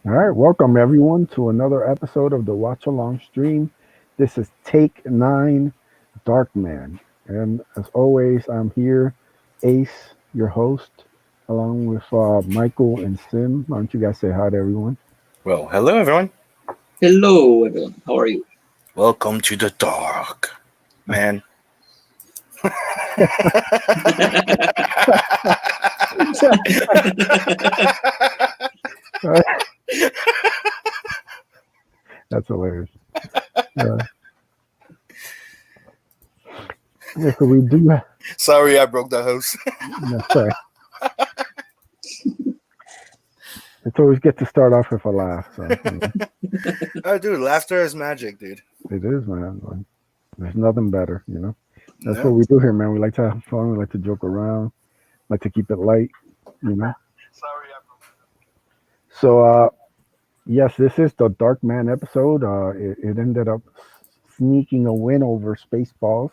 All right, welcome everyone to another episode of the Watch Along stream. This is Take 9 Dark Man. And as always, I'm here, Ace, your host, along with Michael and Sim. Why don't you guys say hi to everyone? Well, hello everyone. Hello, everyone. How are you? Welcome to the dark, man. That's hilarious. Uh, yeah, so we do. Sorry, I broke the host. Yeah, sorry. It's always good to start off with a laugh. So Oh, dude, laughter is magic, dude. it is, man. Like, there's nothing better, you know. That's what No. we do here, man. We like to have fun. We like to joke around. Like to keep it light, you know. Sorry, So, yes, this is the Dark Man episode. It ended up sneaking a win over Spaceballs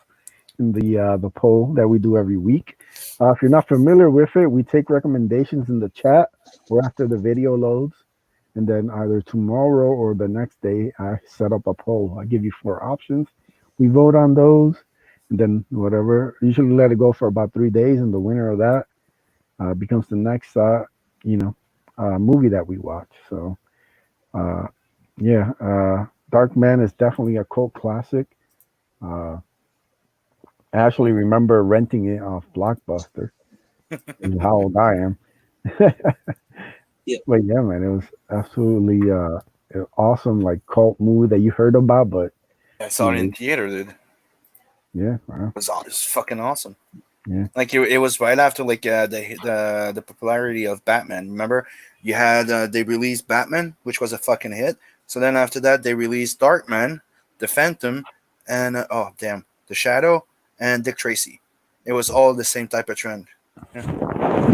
in the poll that we do every week. If you're not familiar with it, we take recommendations in the chat or after the video loads, and then either tomorrow or the next day, I set up a poll. I give you four options. We vote on those, and then whatever. Usually let it go for about 3 days, and the winner of that becomes the next, you know, movie that we watch. So uh, yeah, Dark Man is definitely a cult classic. Uh, I actually remember renting it off Blockbuster. Is how old I am. Yep. But yeah, man, it was absolutely an awesome like cult movie that you heard about, but I saw you it in know, theater, dude. yeah, It was fucking awesome. yeah, Like it was right after like the popularity of Batman. Remember, you had they released Batman, which was a fucking hit. So then after that, they released Darkman, the Phantom, and oh damn, the Shadow and Dick Tracy. It was all the same type of trend. Yeah.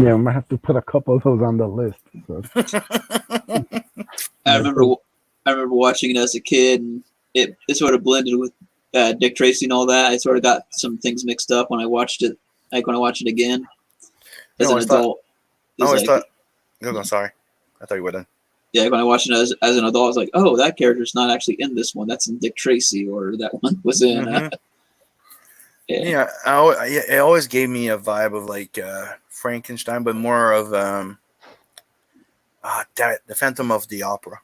yeah. I'm gonna have to put a couple of those on the list. So I yeah, remember, so, I remember watching it as a kid, and it sort of blended with Dick Tracy and all that. I sort of got some things mixed up when I watched it. Like when I watched it again I as an always thought. adult, I is always like thought. Go. Sorry, I thought you were done. yeah. When I watched it as an adult, I was like, oh, that character's not actually in this one. That's in Dick Tracy, or that one was in. Hmm. Yeah, Yeah, it always gave me a vibe of like Frankenstein, but more of damn it, the Phantom of the Opera.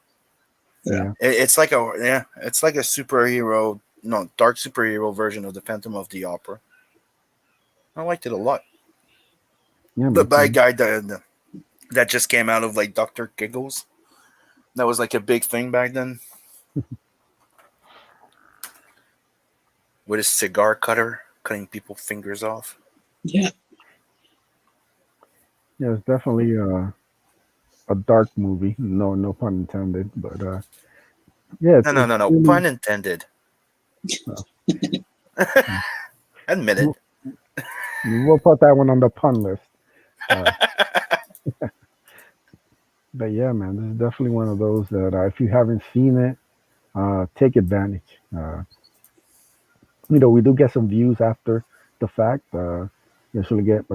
yeah, yeah, It's like it's like a superhero, no, dark superhero version of the Phantom of the Opera. I liked it a lot. yeah, The man. bad guy that just came out of like Doctor Giggles. That was like a big thing back then with his cigar cutter cutting people's fingers off. yeah. Yeah, it's definitely a dark movie. No, no pun intended. But yeah, No, no, it's no, no. really. Pun intended. Uh, Admit it. we'll, we'll put that one on the pun list. Uh, but yeah, man, this is definitely one of those that if you haven't seen it, take advantage. We do get some views after the fact. Usually get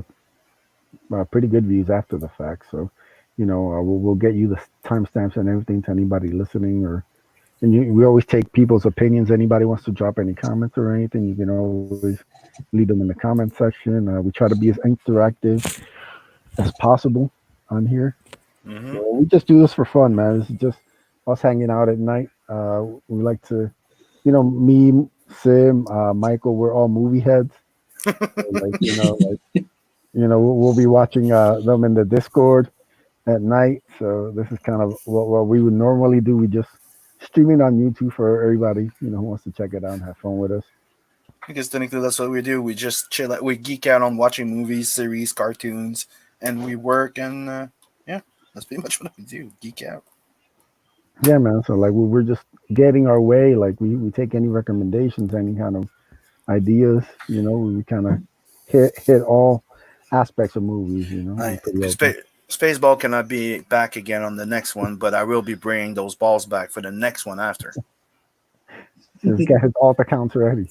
pretty good views after the fact. So, we'll get you the timestamps and everything to anybody listening. We always take people's opinions. Anybody wants to drop any comments or anything, you can always leave them in the comment section. We try to be as interactive as possible on here. Hmm. So we just do this for fun, man. This is just us hanging out at night. We like to, me, Sim, Michael, we're all movie heads. So like, we'll be watching them in the Discord at night. So this is kind of what we would normally do. We just stream it on YouTube for everybody, who wants to check it out and have fun with us. Because technically that's what we do. We just chill out. We geek out on watching movies, series, cartoons, and we work. And yeah, that's pretty much what we do. Geek out. Yeah, man. So like we're just getting our way. Like we take any recommendations, any kind of ideas. We kind of hit all aspects of movies. We're I, pretty open. Spaceball cannot be back again on the next one, but I will be bringing those balls back for the next one after. This guy has all the counts ready.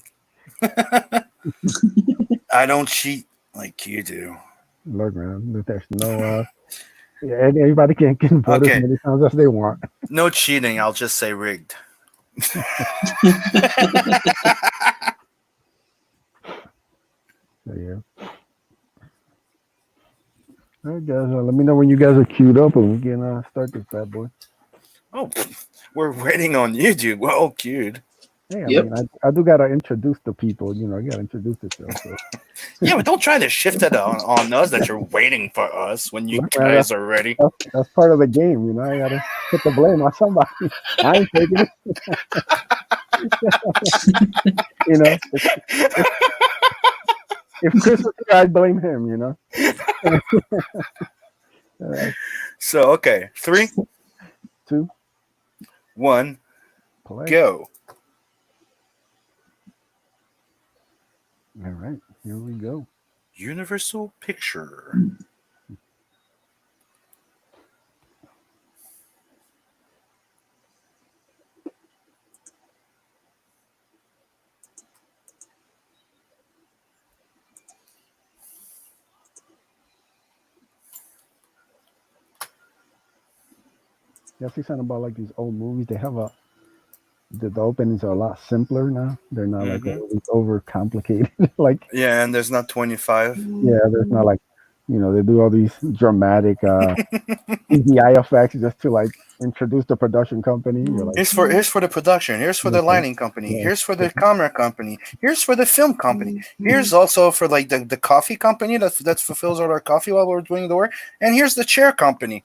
I don't cheat like you do. Look, man, there's Yeah, and everybody can vote as Okay, many times as they want. no cheating. I'll just say rigged. So, yeah. All right, guys. Let me know when you guys are queued up and we can start this bad boy. Oh, we're waiting on you, dude. Well, cute. Hey, I Yep. mean, I do gotta introduce the people. You know, I gotta introduce the show. So, Yeah, but don't try to shift it on us that you're waiting for us when you look, man, guys are ready. that's part of the game. You know, I gotta put the blame on somebody. I ain't taking it. You know, if Chris was here, I'd blame him. You know. All right, So, okay, 3, two, 1, play. go. All right, here we go. Universal picture. Yeah, I see something about like these old movies. They have the openings are a lot simpler now. They're not like Hmm. over complicated. Like, Yeah, and there's not 25. yeah, there's not like, they do all these dramatic CGI effects just to like introduce the production company. You're like, Here's for the production. Here's for the okay, lighting company. yeah, Here's for the camera company. Here's for the film company. Here's also for like the coffee company that fulfills all our coffee while we're doing the work. And here's the chair company.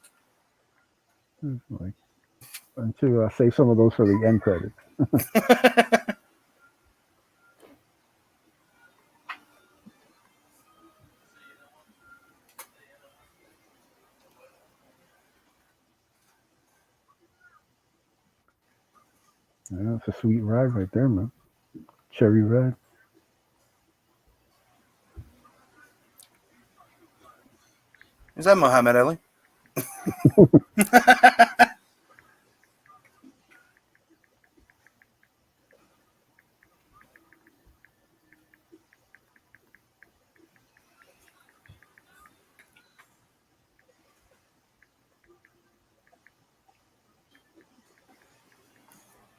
like and to save some of those for the end credits. Yeah, it's a sweet ride right there, man. Cherry red. Is that Muhammad Ali?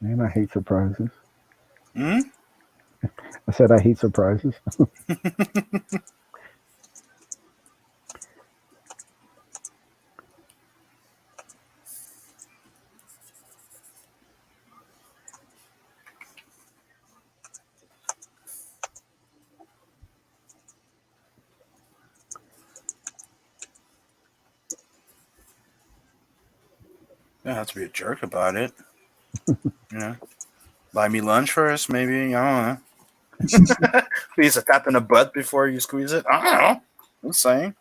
Man, I hate surprises. Hmm? I said I hate surprises. You don't have to be a jerk about it. You know, buy me lunch first, maybe. I don't know. Please a tap in the butt before you squeeze it. I don't know. I'm saying.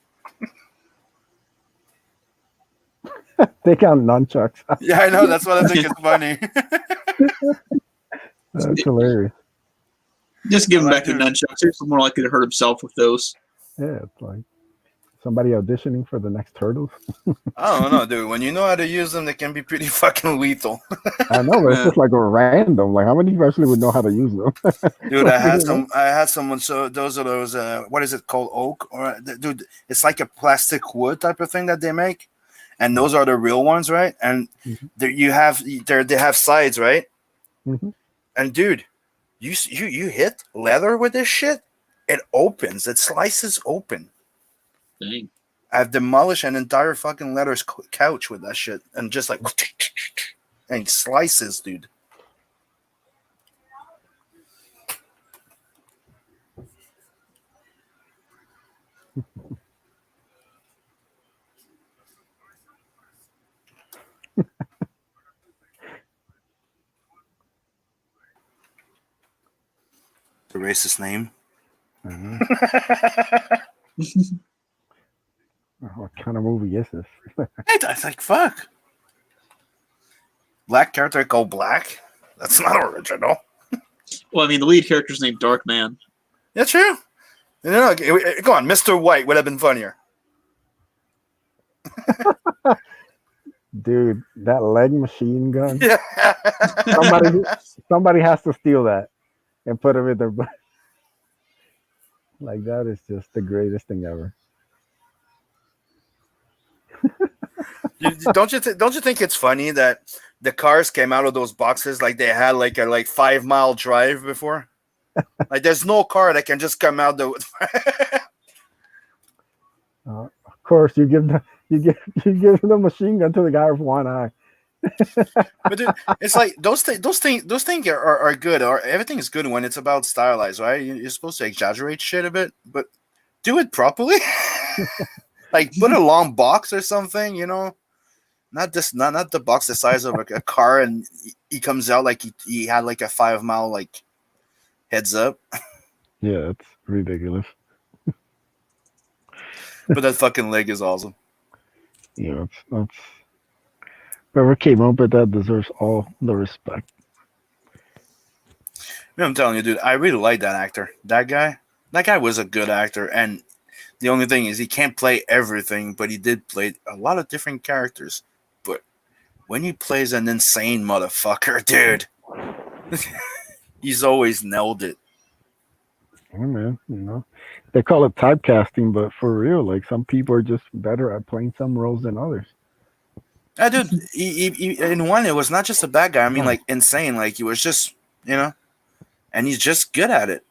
Take out nunchucks. Yeah, I know. That's what I think is funny. That's hilarious. Just give I'm him like, back the dude, nunchucks. He's more likely to hurt himself with those. Yeah, it's like somebody auditioning for the next Turtles. I don't know, dude. When you know how to use them, they can be pretty fucking lethal. I know, but it's Yeah. just like a random. Like, how many people actually would know how to use them? Dude, Like, you know? I had someone. So those are those. What is it called? Oak or dude? It's like a plastic wood type of thing that they make, and those are the real ones, right? And Mhm. they have sides, right? Mhm. And dude, you hit leather with this shit, it opens. It slices open. Dang. I've demolished an entire fucking leather couch with that shit, and just like and slices, dude. The racist name. Uh-huh. What kind of movie is this? I think fuck. Black character called Black. That's not original. Well, I mean, the lead character's named Dark Man. Yeah, true. No, go on. Mr. White would have been funnier. Dude, that leg machine gun. Yeah. Somebody, somebody has to steal that and put it in their butt. Like, that is just the greatest thing ever. Don't you think it's funny that the cars came out of those boxes like they had like a 5 mile drive before? Like there's no car that can just come out the. Of course, you give the machine gun to the guy with one eye. But dude, it's like those things are good. Or everything is good when it's about stylized, right? You're supposed to exaggerate shit a bit, but do it properly. Like put a long box or something, not the box the size of a car, and he comes out like he had like a 5 mile like heads up. Yeah, it's ridiculous. But that fucking leg is awesome. That's whoever came up with that deserves all the respect. I'm telling you, dude, I really like that actor. That guy was a good actor, and the only thing is he can't play everything, but he did play a lot of different characters. But when he plays an insane motherfucker, dude, he's always nailed it. Oh, man, they call it typecasting, but for real, like some people are just better at playing some roles than others. Dude, in one, it was not just a bad guy. I mean, Oh, like insane. Like he was just, and he's just good at it.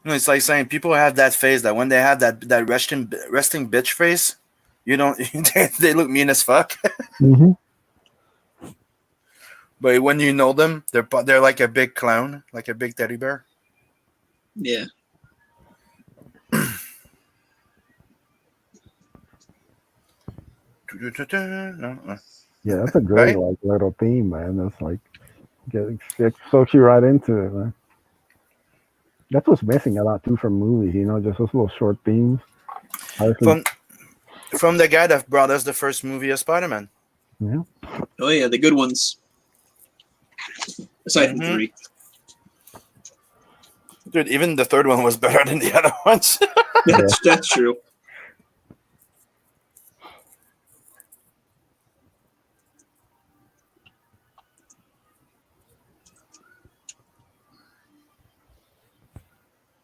It's like saying people have that face that when they have that resting bitch face, you don't they look mean as fuck. hmm But when you know them, they're like a big clown, like a big teddy bear. Yeah. yeah, that's a great Right? like little theme, man. That's like it soaks you right into it, man. That's what's missing a lot too from movies, just those little short themes. Honestly, From from the guy that brought us the first movie of Spider-Man. yeah. Oh yeah, the good ones. Aside from Mm-hmm. 3. Dude, even the third one was better than the other ones. That's true.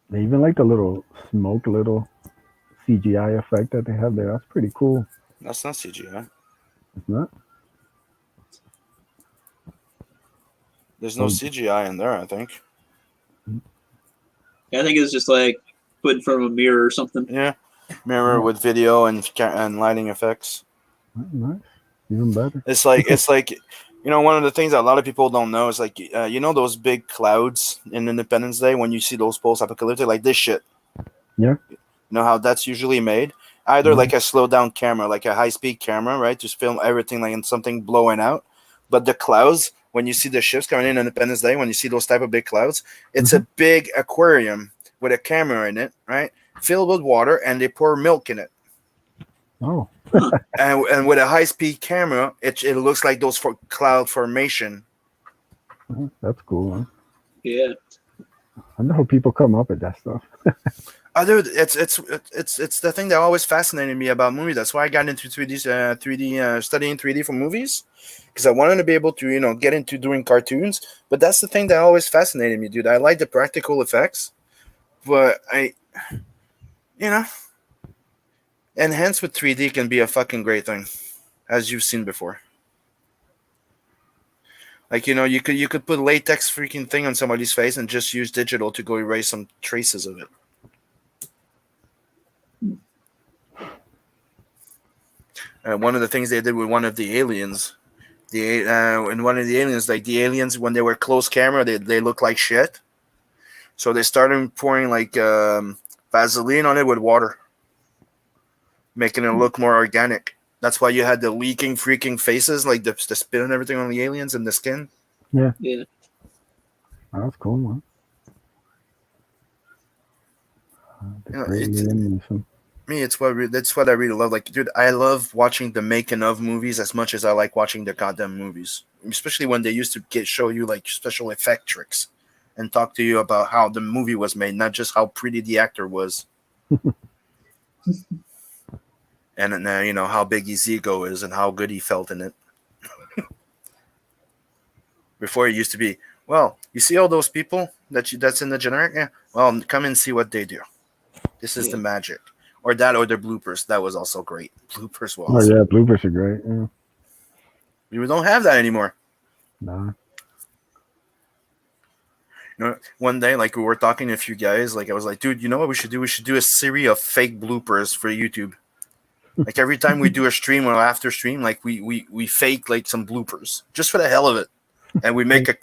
They even like the little little CGI effect that they have there. That's pretty cool. That's not CGI. It's not. There's no Oh, CGI in there, I think. I think it's just like put in front of a mirror or something. Yeah. Mirror with video and lighting effects. nice. Even better. It's like one of the things that a lot of people don't know is like those big clouds in Independence Day when you see those post-apocalyptic like this shit. Yeah. You know how that's usually made? Either like a slow down camera, like a high speed camera, right? Just film everything like in something blowing out. But the clouds, when you see the ships coming in Independence Day, when you see those type of big clouds, it's a big aquarium with a camera in it, right? Filled with water, and they pour milk in it. Oh. And with a high speed camera, it looks like those cloud formation. That's cool, huh? Yeah. I know how people come up with that stuff. Dude, it's the thing that always fascinated me about movies. That's why I got into 3D studying 3D for movies, because I wanted to be able to get into doing cartoons. But that's the thing that always fascinated me, dude. I like the practical effects, but enhance with 3D can be a fucking great thing, as you've seen before. Like you could put latex freaking thing on somebody's face and just use digital to go erase some traces of it. One of the things they did with one of the aliens, in one of the aliens, like the aliens when they were close camera, they look like shit. So they started pouring like Vaseline on it with water, making it look more organic. That's why you had the leaking freaking faces, like the spit and everything on the aliens and the skin. Yeah. Yeah. That's cool, man. Great It's animation. me. That's what I really love. Like, dude, I love watching the making of movies as much as I like watching the goddamn movies. Especially when they used to show you like special effect tricks and talk to you about how the movie was made, not just how pretty the actor was. And how big his ego is and how good he felt in it. Before it used to be, well, you see all those people that's in the generic, yeah. Well, come and see what they do. This is the magic. Or that or the bloopers. That was also great. Bloopers were Oh awesome. yeah, bloopers are great. Yeah. We don't have that anymore. Nah. You know, one day, like we were talking to a few guys, like I was like, dude, you know what we should do? We should do a series of fake bloopers for YouTube. Like every time we do a stream or after stream, like we fake like some bloopers just for the hell of it, and we make a.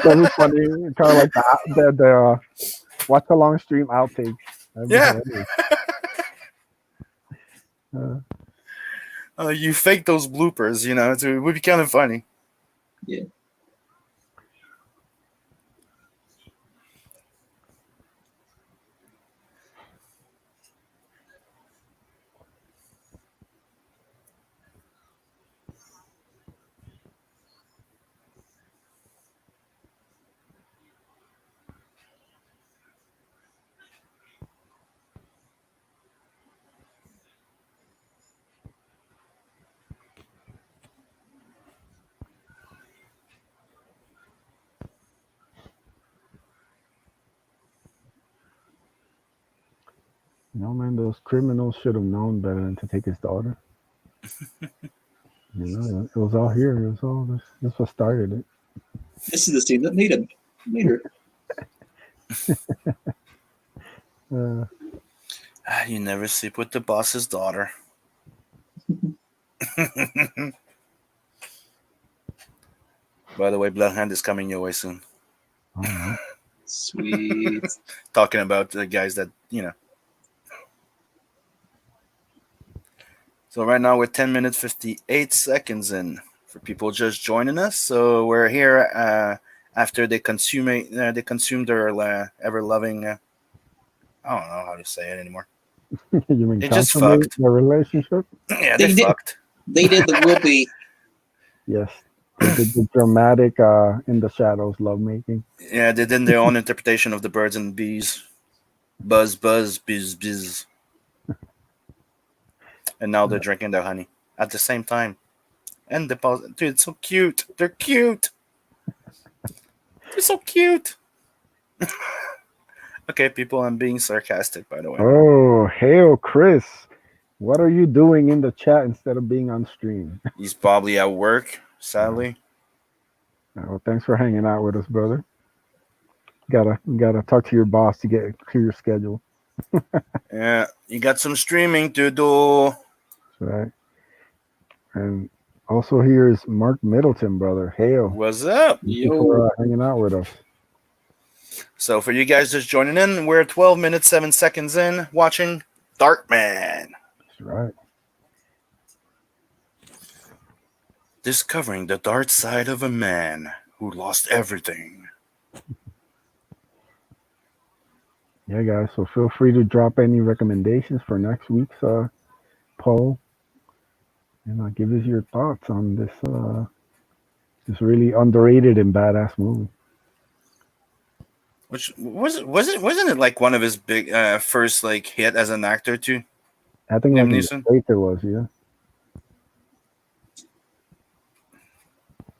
That'd be funny. Kind of like the watch a long stream outtakes. That'd be Yeah. hilarious. You fake those bloopers, you know, it would be kind of funny. Yeah. No man, those criminals should have known better than to take his daughter. You know, it was all here. It was all this. This what started it. This is the scene that made him. Made her. You never sleep with the boss's daughter. By the way, Bloodhound is coming your way soon. Oh, Sweet. Talking about the guys that, you know. So right now we're 10 minutes 58 seconds in for people just joining us. So we're here after they consume their ever loving. I don't know how to say it anymore. you mean They just consummate fucked. the relationship? Yeah, They they did. fucked. They did the whoopee. Yes. They did the dramatic in the shadows lovemaking. Yeah, they did their own interpretation of the birds and bees. Buzz, buzz, biz, biz. And now they're drinking their honey at the same time. And dude, it's so cute. They're cute. They're so cute. Okay, people, I'm being sarcastic, by the way. Oh, hail Chris. What are you doing in the chat instead of being on stream? He's probably at work, sadly. Well, thanks for hanging out with us, brother. Gotta talk to your boss to get clear your schedule. Yeah, you got some streaming to do. That's right. And also here is Mark Middleton, brother. Hail. What's up? Thank you for hanging out with us. So for you guys just joining in, we're 12 minutes, 7 seconds in, watching Darkman. That's right. Discovering the dark side of a man who lost everything. Yeah, guys. So feel free to drop any recommendations for next week's poll, and give us your thoughts on this really underrated and badass movie. Which wasn't it like one of his big first like hit as an actor too? I think Liam like in the Neeson? States it was, yeah.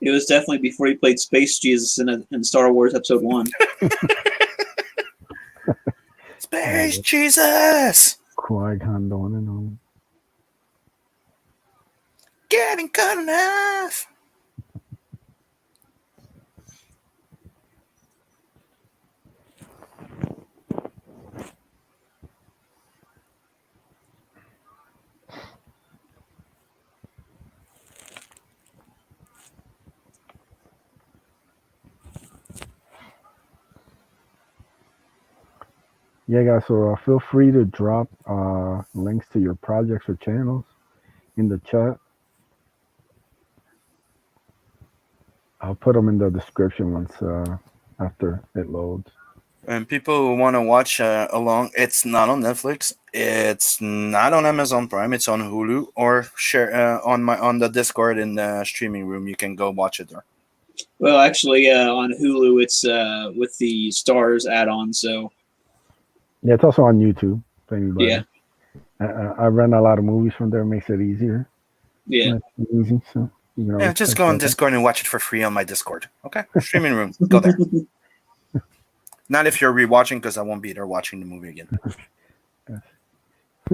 It was definitely before he played Space Jesus in Star Wars Episode 1. Space Jesus! Qui-Gon doing it on. Getting cut in half! Yeah, guys. So feel free to drop links to your projects or channels in the chat. I'll put them in the description once after it loads. And people who want to watch along, it's not on Netflix, it's not on Amazon Prime, it's on Hulu, or share on the Discord in the streaming room. You can go watch it there. Well, actually, on Hulu, it's with the Stars add-on, so... Yeah, it's also on YouTube. If anybody. Yeah. I rent a lot of movies from there. Makes it easier. Yeah. It's easy. So Yeah, just go on Discord and watch it for free on my Discord. Okay? Streaming room. Go there. Not if you're rewatching, because I won't be there watching the movie again.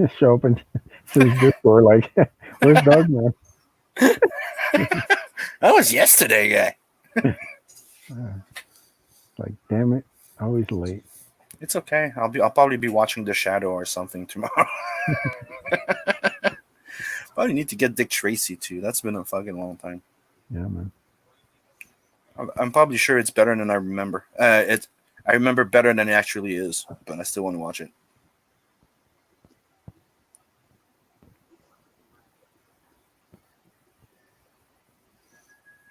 Show up and search Discord like, where's Darkman? That was yesterday, guy. Uh, like, damn it, always late. It's okay. I'll probably be watching The Shadow or something tomorrow. Probably need to get Dick Tracy too. That's been a fucking long time. Yeah, man. I'm probably sure it's better than I remember. I remember better than it actually is, but I still want to watch it.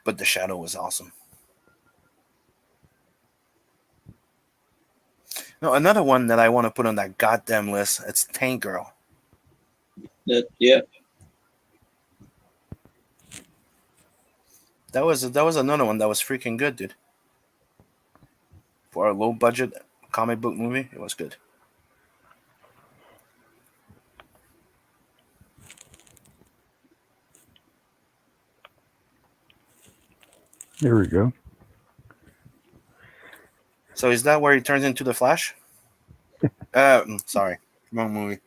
But The Shadow was awesome. No, another one that I want to put on that goddamn list. It's Tank Girl. Yeah. That was another one that was freaking good, dude. For a low budget comic book movie, it was good. There we go. So is that where he turns into the Flash? Sorry, wrong movie.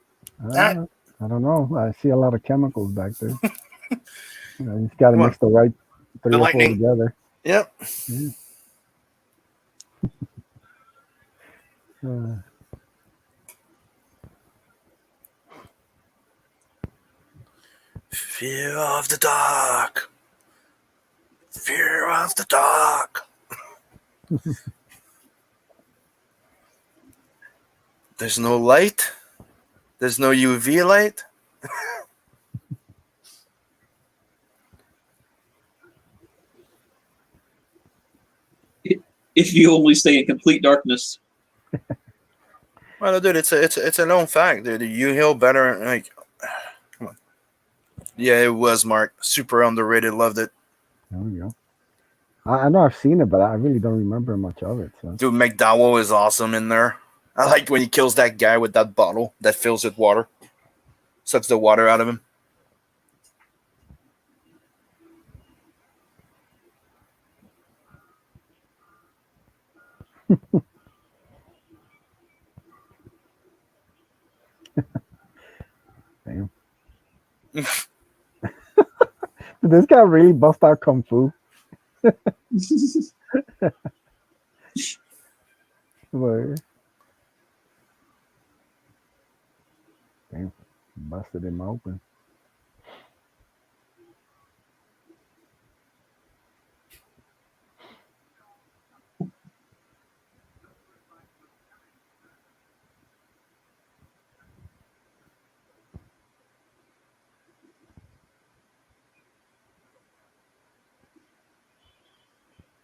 Ah, I don't know. I see a lot of chemicals back there. You just got to come on, mix the right the three or four lightning. together. Yep. Yeah. Uh, Fear of the dark. Fear of the dark. There's no light. There's no UV light. If you only stay in complete darkness. Well, dude, it's a known fact, dude. You heal better. Like, come on. Yeah, it was Mark. Super underrated. Loved it. there we go. I know I've seen it, but I really don't remember much of it. So Dude, McDowell is awesome in there. I like when he kills that guy with that bottle that fills with water, sucks the water out of him. damn. Did this guy really bust out kung fu? Like, damn, busted him open.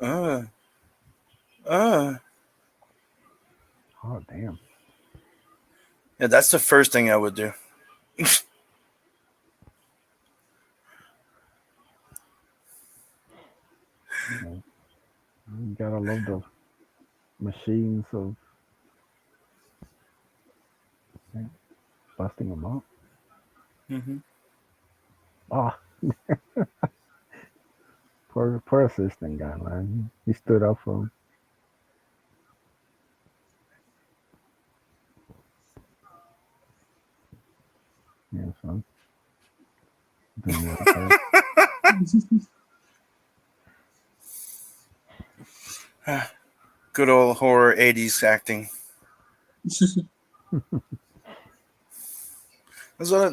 Uh, uh. Oh damn. Yeah, that's the first thing I would do. You gotta love the machines of busting them up. Mm-hmm. Oh, poor assistant guy, man. He stood up for him. Yeah, son. Doing the right part. Good old horror '80s acting. That's what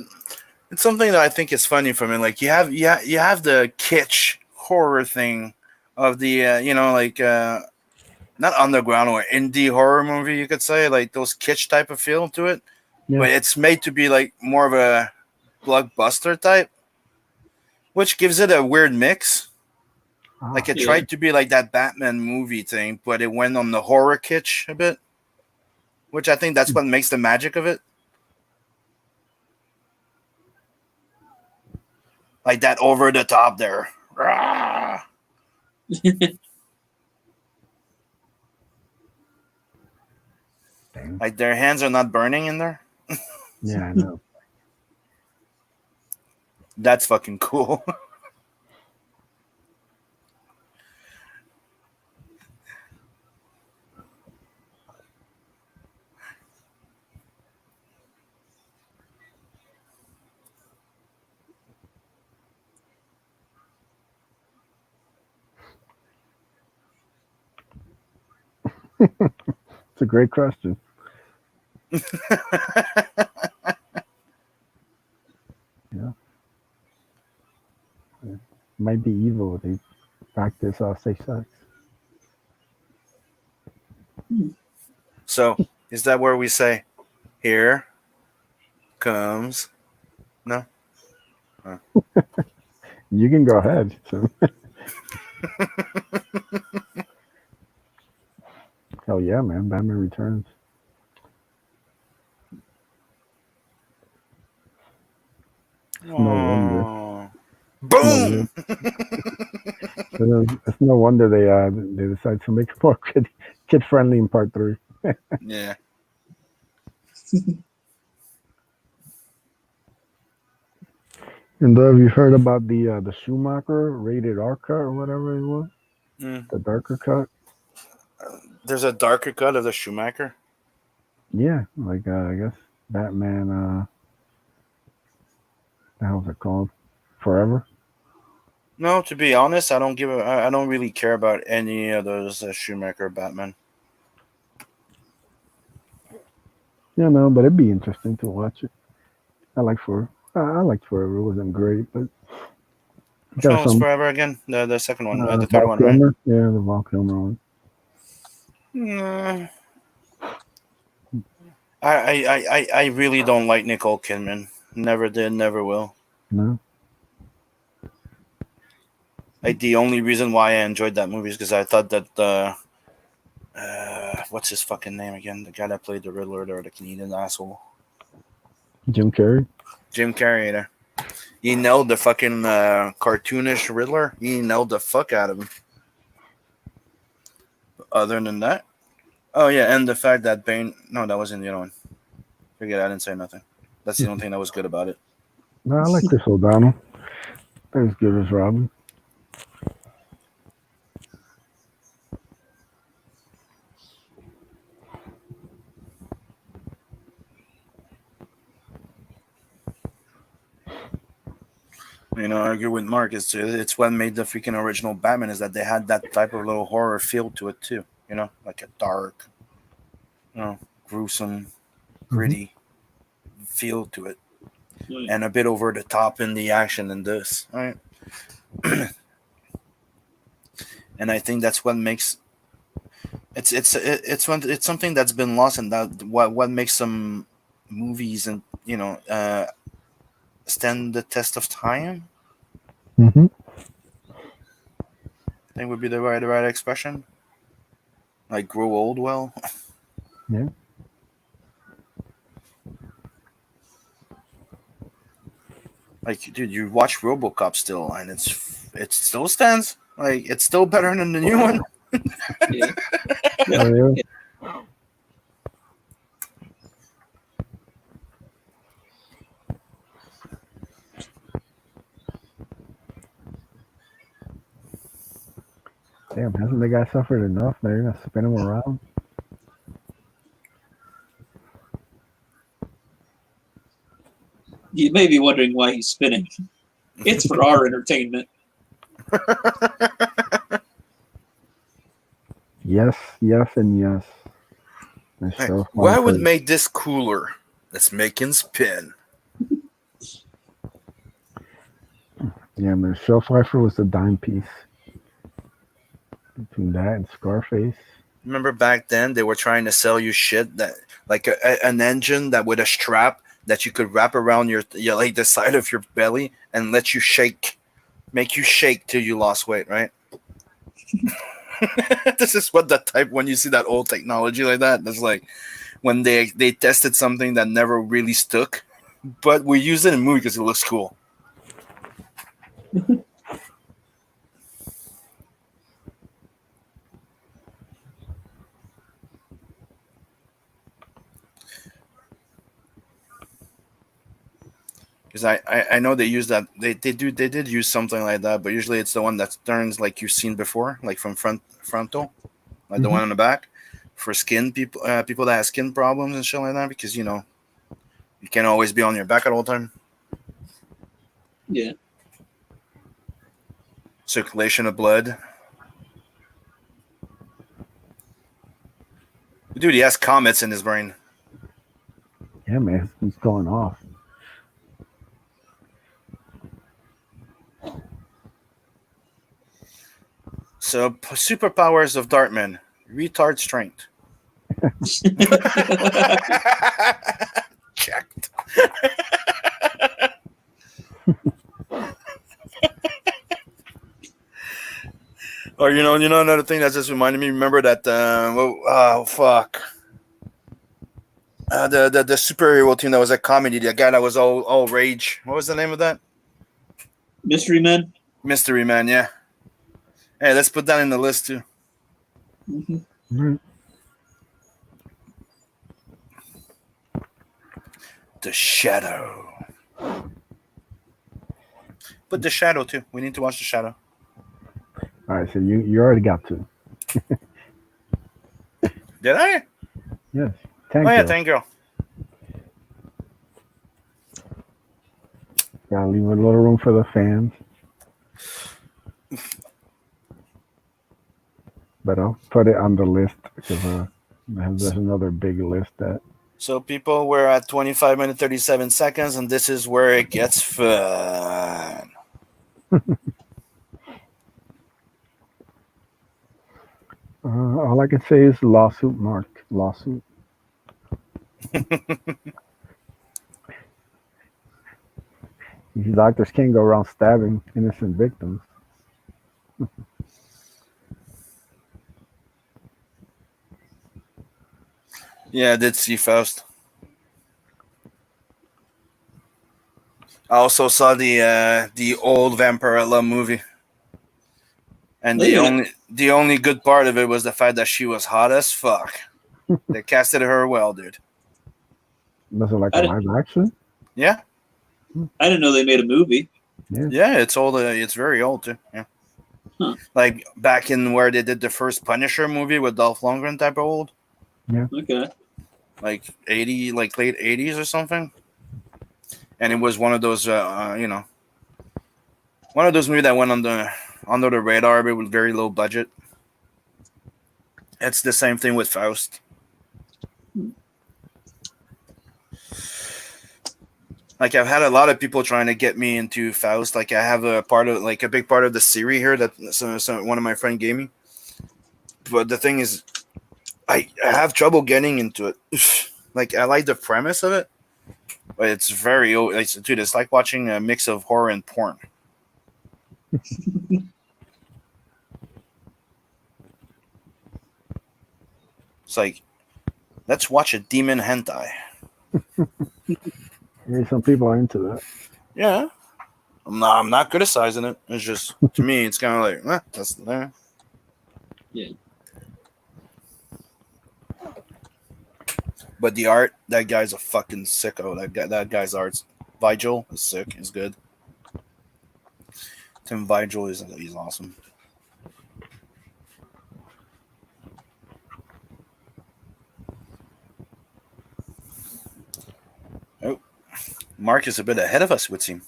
it's something that I think is funny for me. Like you have the kitsch horror thing of the like not underground or indie horror movie, you could say, like those kitsch type of feel to it, Yeah. but it's made to be like more of a blockbuster type, which gives it a weird mix. Like Ah, it Yeah. tried to be like that Batman movie thing, but it went on the horror kitsch a bit, which I think that's what makes the magic of it. Like that over the top there. Rah! damn. Like their hands are not burning in there. Yeah, I know. That's fucking cool. It's a great question. Yeah, it might be evil. They practice safe sex. So, is that where we say, here comes? No? Huh. You can go ahead. So, hell yeah, man! Batman Returns. It's no wonder. Oh. It's no wonder. Boom! It's no wonder they decide to make it more kid friendly in part three. Yeah. And have you heard about the Schumacher rated R cut or whatever it was? Mm. The darker cut. There's a darker cut of the Schumacher. Yeah, like I guess Batman. The hell's it called? Forever. No, to be honest, I don't really care about any of those Schumacher Batman. Yeah, no, but it'd be interesting to watch it. I liked Forever. It wasn't great, but Which got one was some. Forever again? The second one, the third Val one, right? Kilmer. Yeah, the Val Kilmer one. Mm, I really don't like Nicole Kidman. Never did, never will. No. Like the only reason why I enjoyed that movie is because I thought that what's his fucking name again? The guy that played the Riddler or the Canadian asshole, Jim Carrey. Jim Carrey. There. He nailed the fucking cartoonish Riddler. He nailed the fuck out of him. Other than that, oh yeah, and the fact that Bane. No, that wasn't the other one. Forget, I didn't say nothing. That's the only thing that was good about it. No, I like Chris O'Donnell. They're as good as Robin. I agree with Mark. It's what made the freaking original Batman is that they had that type of little horror feel to it too. Like a dark, gruesome, Hmm. gritty feel to it, Right. and a bit over the top in the action in this. Right, and I think that's what makes it's something that's been lost, and that what makes some movies and stand the test of time. Hmm. I think would be the right expression. Like grow old well. Yeah. Like, dude, you watch RoboCop still, and it still stands. Like, it's still better than the new one. Yeah. Oh yeah. Yeah. Damn, hasn't the guy suffered enough? They're gonna spin him around. You may be wondering why he's spinning. It's for our entertainment. Yes, yes, and yes. Hey, Michelle what would Pfeiffer. make this cooler? Let's make him spin. Yeah, Michelle Pfeiffer was the dime piece between that and Scarface. Remember back then they were trying to sell you shit that like an engine that with a strap that you could wrap around your like the side of your belly and let you shake, make you shake till you lost weight, right? This is what that type when you see that old technology like that. That's like when they tested something that never really stuck, but we use it in a movie because it looks cool. Because I know they use that they did use something like that, but usually it's the one that turns like you've seen before, like from frontal, like the Hmm. one on the back, for skin people that have skin problems and shit like that. Because you can't always be on your back at all time. Yeah. Circulation of blood. Dude, he has comets in his brain. Yeah, man, he's going off. So, superpowers of Dartman. Retard strength. Checked. Or another thing that just reminded me. Remember that? Oh fuck! The superhero team that was a comedy. The guy that was all rage. What was the name of that? Mystery Men. Mystery Man. Yeah. Hey, let's put that in the list too. Mm-hmm. Mm-hmm. The Shadow. Put The Shadow too. We need to watch The Shadow. All right, so you already got two. Did I? Yes. Tank Oh yeah, Girl. Tank Girl. Gotta leave a little room for the fans. But I'll put it on the list because there's another big list that. So people, we're at 25 minutes 37 seconds, and this is where it gets fun. All I can say is lawsuit, Mark. Lawsuit. These doctors can't go around stabbing innocent victims. Yeah, I did see Faust. I also saw the old Vampirella movie, and the only good part of it was the fact that she was hot as fuck. They casted her well, dude. Was it like a live action? Yeah. I didn't know they made a movie. Yeah, it's old. It's very old too. Yeah. Huh. Like back in where they did the first Punisher movie with Dolph Lundgren type of old. Yeah. Okay. Like 80, like late 80s or something. And it was one of those, one of those movies that went under the radar, but with very low budget. It's the same thing with Faust. Like I've had a lot of people trying to get me into Faust. Like I have a big part of the series here that one of my friend gave me. But the thing is, I have trouble getting into it. Like I like the premise of it, but it's very old. Dude, it's like watching a mix of horror and porn. It's like, let's watch a demon hentai. Maybe some people are into that. Yeah, I'm not criticizing it. It's just to me, it's kind of like that's there. Yeah. But the art, that guy's a fucking sicko. That guy's art's Vigil is sick. He's good. Tim Vigil he's awesome. Oh, Mark is a bit ahead of us, it would seem.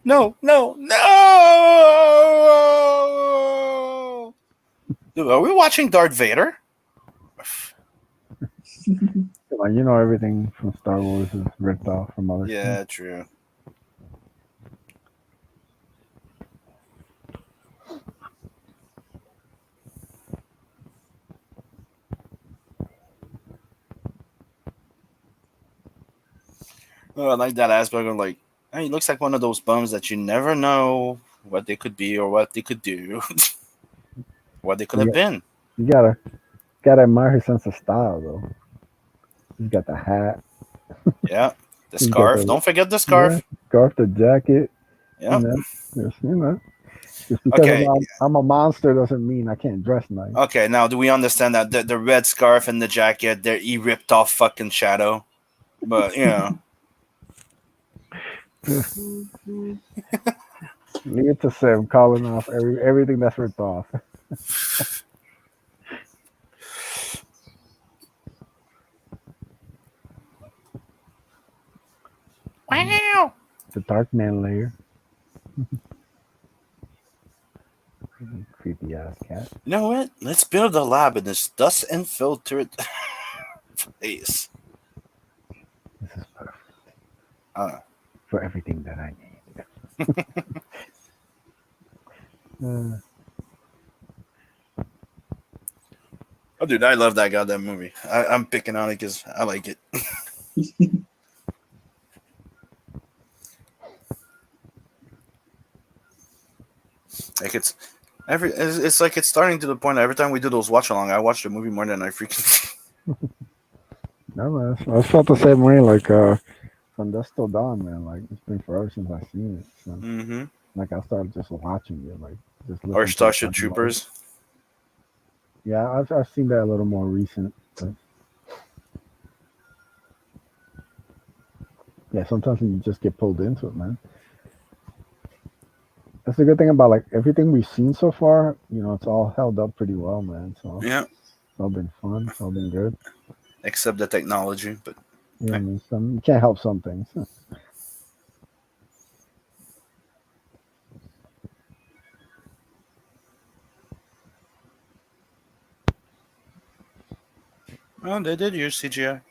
No! Dude, are we watching Darth Vader? Like, you know, everything from Star Wars is ripped off from other Yeah, stuff. true. Oh, I like that aspect of like, hey, he looks like one of those bums that you never know what they could be or what they could do, what they could have been. You gotta admire his sense of style, though. He's got the hat. Yeah, the He's got scarf. Don't forget the scarf. Yeah, scarf, the jacket. Yeah. Just because I'm a monster doesn't mean I can't dress nice. Okay, now do we understand that the red scarf and the jacket, he ripped off fucking Shadow, but Leave it to Sim calling off everything that's ripped off. Wow. The Dark Man layer. Creepy ass cat. You know what? Let's build a lab in this dust infiltrate place. This is perfect Uh, for everything that I need. oh, dude, I love that goddamn movie. I'm picking on it because I like it. Like it's like it's starting to the point. Every time we do those watch along, I watch the movie more than I freaking. No man, I felt the same way. Like from dusk till dawn, man. Like it's been forever since I've seen it. So Mm-hmm. like I started just watching it, like just Or listening to the Starship dialogue. Troopers. Yeah, I've seen that a little more recent. But yeah, sometimes you just get pulled into it, man. That's the good thing about like everything we've seen so far. You know, it's all held up pretty well, man. So Yeah, it's all been fun. It's all been good. except the technology, but Yeah, I eh. mean, some you can't help some things. Well, they did use CGI.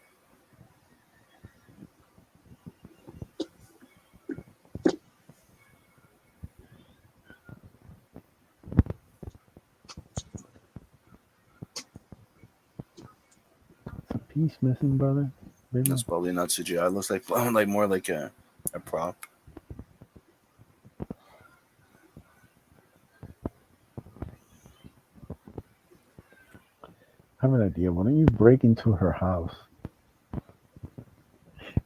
It's a piece missing, brother. That's Baby. probably not CGI. It looks like more like a prop. I have an idea. Why don't you break into her house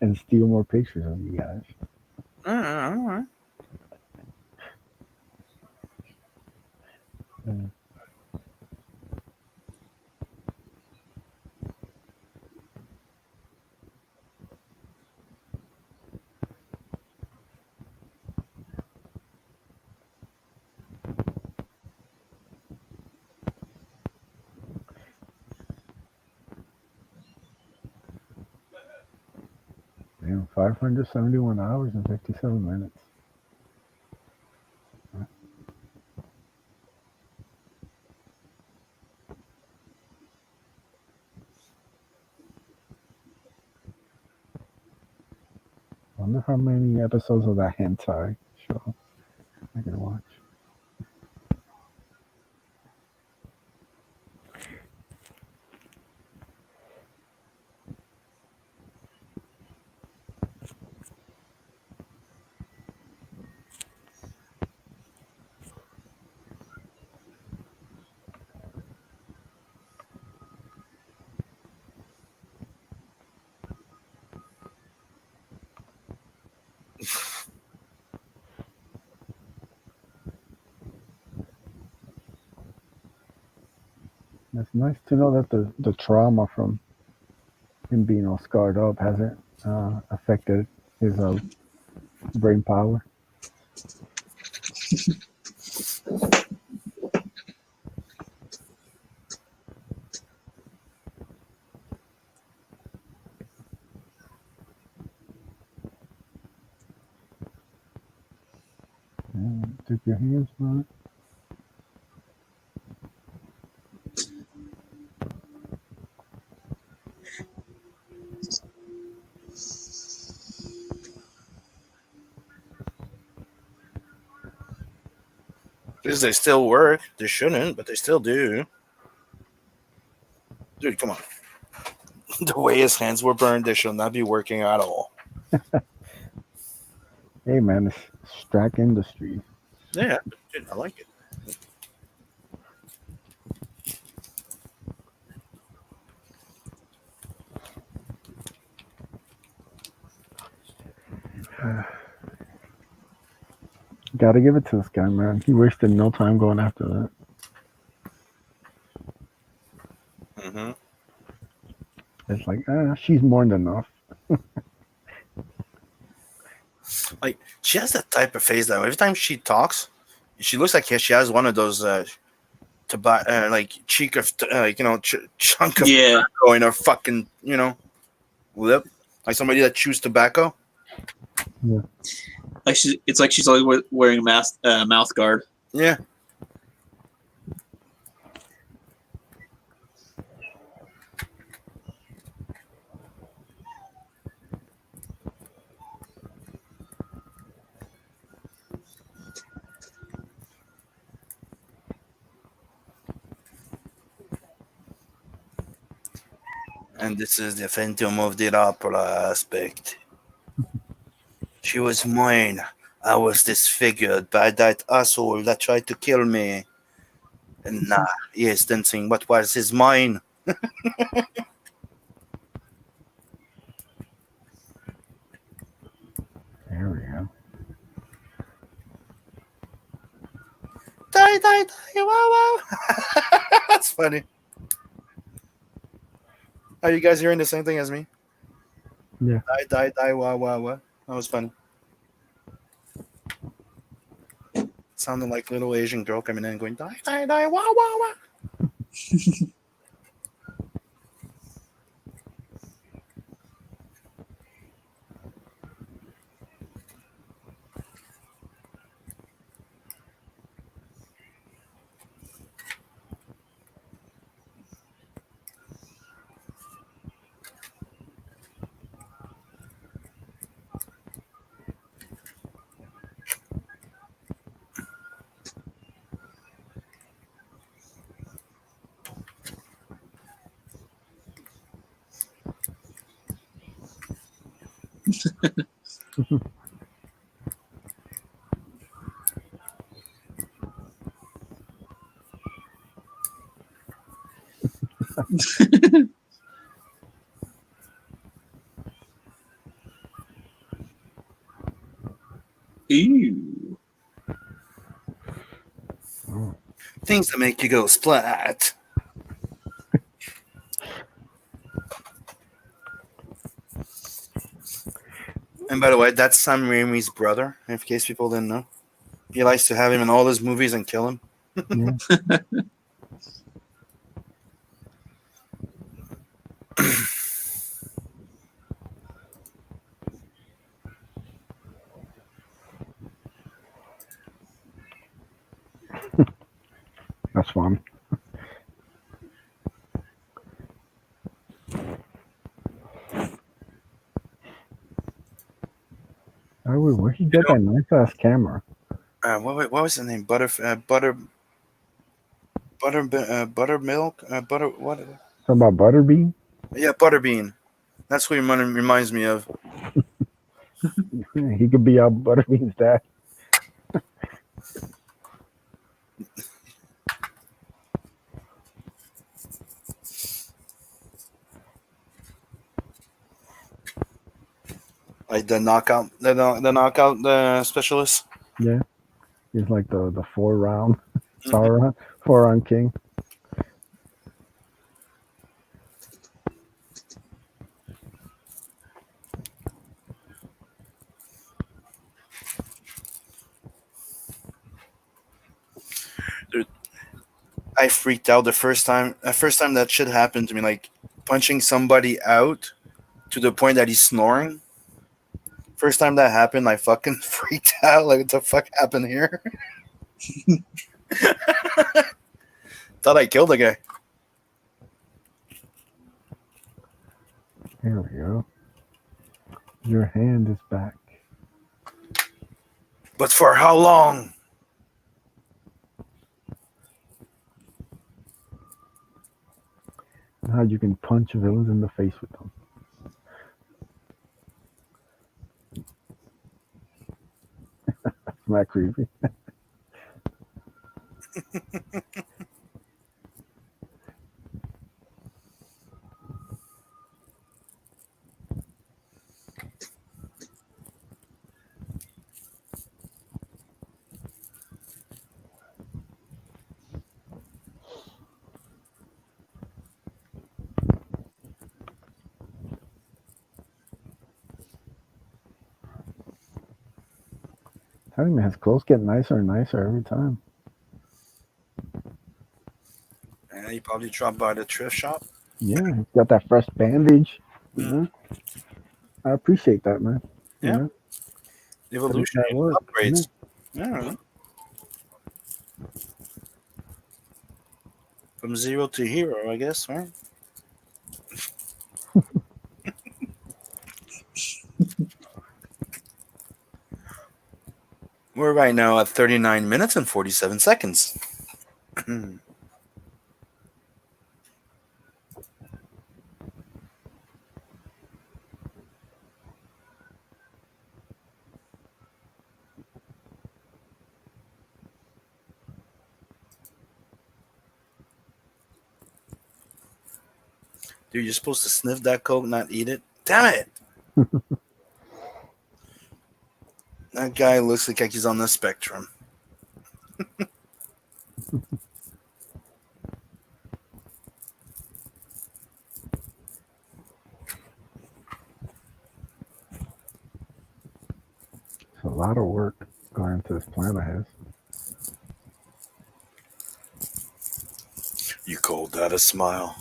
and steal more pictures of you guys? All right. Yeah. Damn, 571 hours and 57 minutes. Wonder how many episodes of that hentai show I can watch. It's nice to know that the trauma from him being all scarred up hasn't affected his brain power. Yeah, dip your hands, man. Because they still work. They shouldn't, but they still do. Dude, come on. The way his hands were burned, they should not be working at all. Hey, man, it's Strack Industries. Yeah, dude, I like it. Gotta give it to this guy, man. He wasted no time going after that. Mm-hmm. It's like, she's more than enough. Like she has that type of face that every time she talks, she looks like she has one of those like cheek of chunk of Yeah, tobacco in her fucking lip, like somebody that chews tobacco. Yeah. it's like she's always wearing a mouth guard. Yeah. And this is the Phantom of the Opera aspect. She was mine. I was disfigured by that asshole that tried to kill me. And nah, he is dancing what was his mine. There we go. Die, die, die, wow, wow. That's funny. Are you guys hearing the same thing as me? Yeah. Die, die, die, wow, wow, wow. That was funny. Sounded like little Asian girl coming in and going, die, die, die, wow, wow, wow. Ew. Oh. Things that make you go splat. And by the way, that's Sam Raimi's brother, in case people didn't know. He likes to have him in all his movies and kill him. Yeah. That's fun. Oh, where'd he get that nice ass camera? What was the name? Buttermilk? What? Talking about Butterbean? Yeah, Butterbean. That's who he reminds me of. He could be our Butterbean's dad. Like the knockout specialist. Yeah. He's like the 4 round Sauron, 4 round king. Dude, I freaked out the first time. The first time that shit happened to me, like punching somebody out to the point that he's snoring. First time that happened, I fucking freaked out. Like, what the fuck happened here? Thought I killed a guy. Here we go. Your hand is back. But for how long? Now you can punch villains in the face with them. That's not creepy. I mean, his clothes get nicer and nicer every time. And he probably dropped by the thrift shop. Yeah, he's got that fresh bandage. You Mm, know, I appreciate that, man. You yeah, know, put in evolution that work. Yeah. upgrades. Yeah, from zero to hero, I guess, right? We're right now at 39 minutes and 47 seconds. Dude, you're supposed to sniff that coke, not eat it. Damn it! That guy looks like he's on the spectrum. It's a lot of work going into this plan of his. You called that a smile?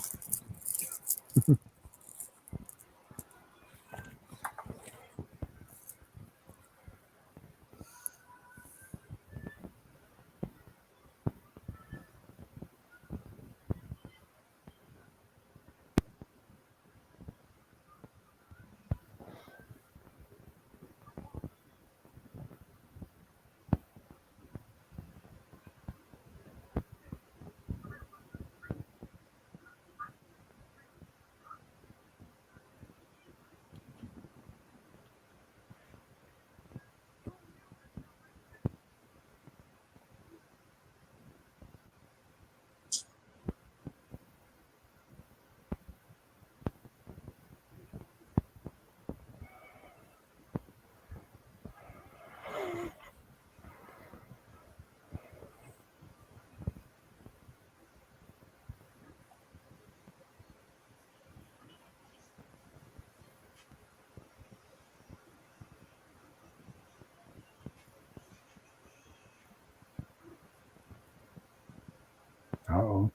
Uh-oh.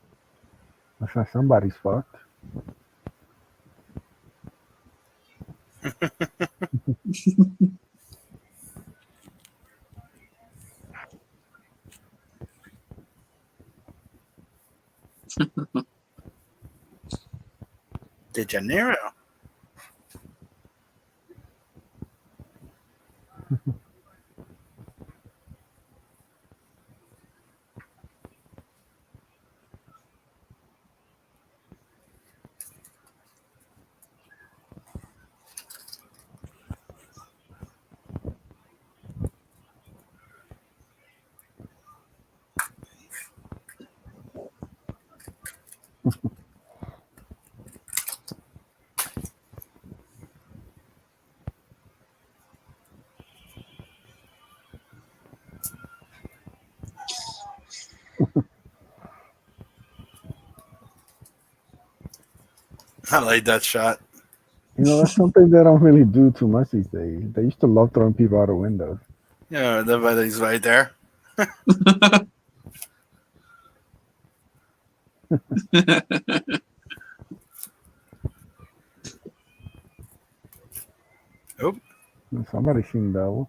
Looks like somebody's fucked. De Janeiro. I like that shot. You know, that's something they don't really do too much these days. They used to love throwing people out of windows. Yeah, the body's right there. Oh, Somebody seen that.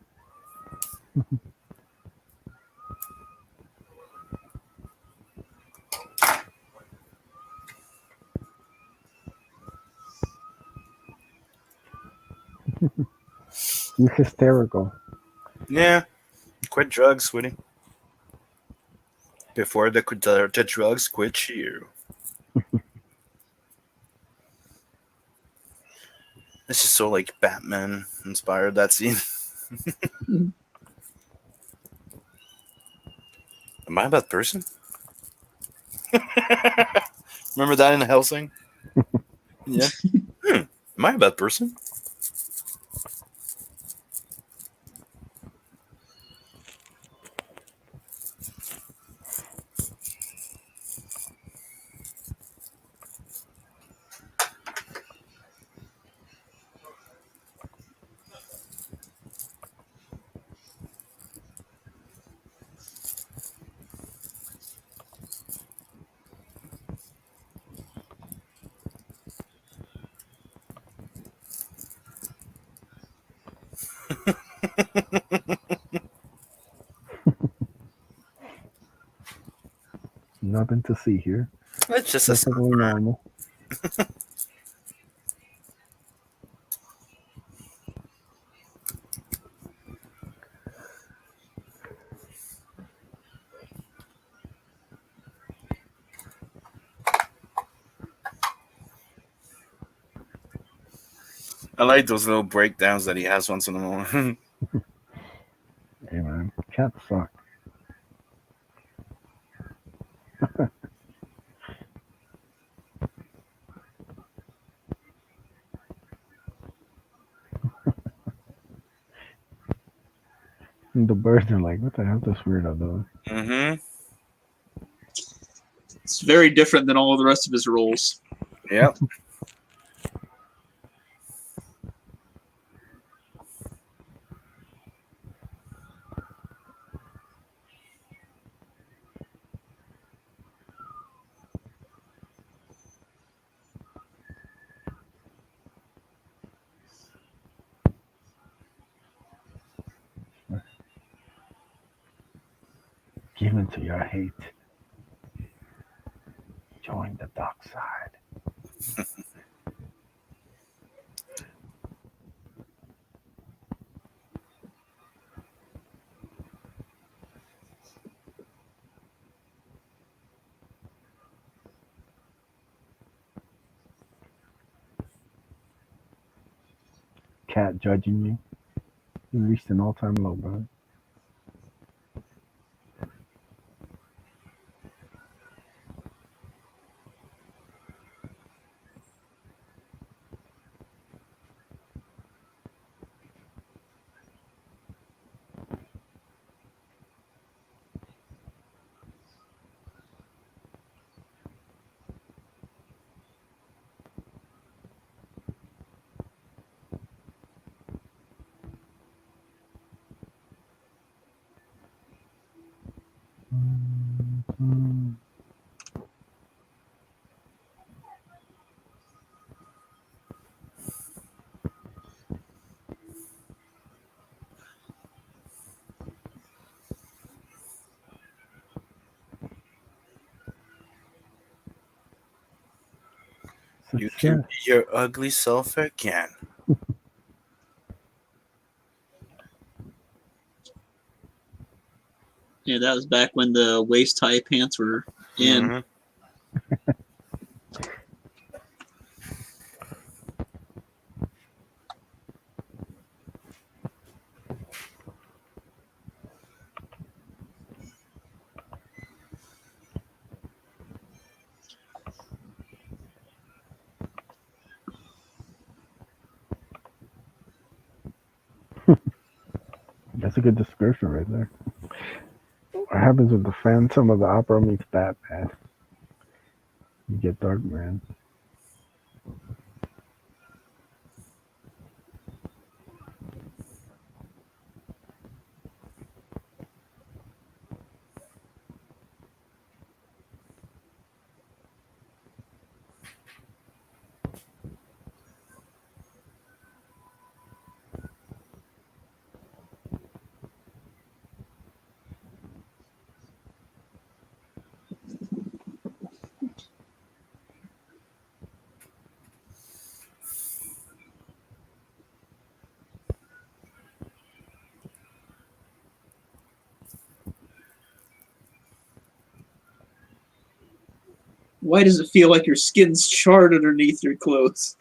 He's hysterical. yeah. Quit drugs, sweetie. Before the drugs quit you. This is so like Batman inspired, that scene. Am I a bad person? Remember that in Helsing? Yeah. Am I a bad person? Nothing to see here. It's just a Perfectly normal. I like those little breakdowns that he has once in a while. Hey man, cats suck. And the birds are like, what the hell this weirdo doing? Mm-hmm. It's very different than all the rest of his roles. Yep. Give into your hate. Join the dark side. Cat judging me. You reached an all-time low, brother. Mm. You can Success. be your ugly self again. Yeah, that was back when the waist high pants were in. Mm-hmm. That's a good description right there. What happens with the Phantom of the Opera meets Batman? You get Dark Man. Why does it feel like your skin's charred underneath your clothes?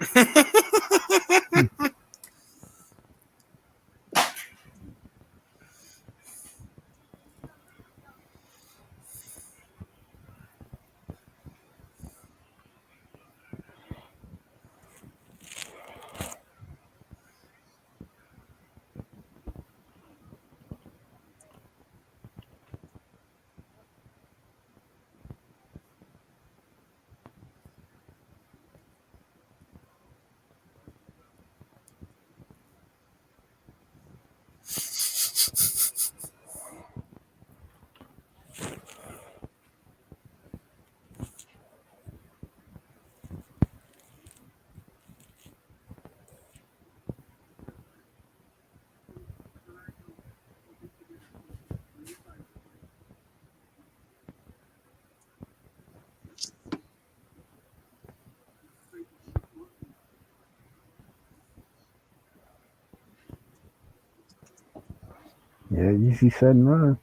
Yeah, easy said and done.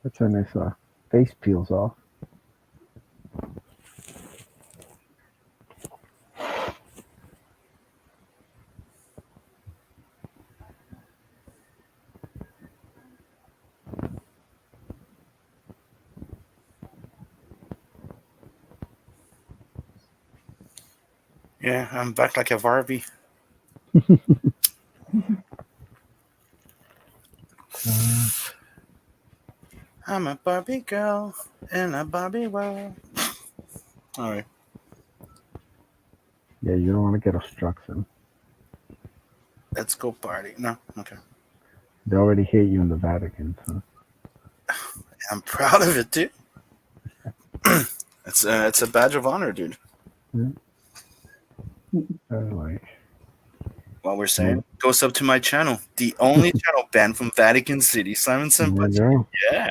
That's when this face peels off. Yeah, I'm back like a Barbie. Uh, I'm a Barbie girl in a Barbie world. All right, yeah, you don't want to get obstruction. let's go party. No, okay. They already hate you in the Vatican, so I'm proud of it, dude. It's a badge of honor, dude. yeah, like What we're there saying goes up to my channel, the only channel banned from Vatican City. Simon you Senpai. go. Yeah.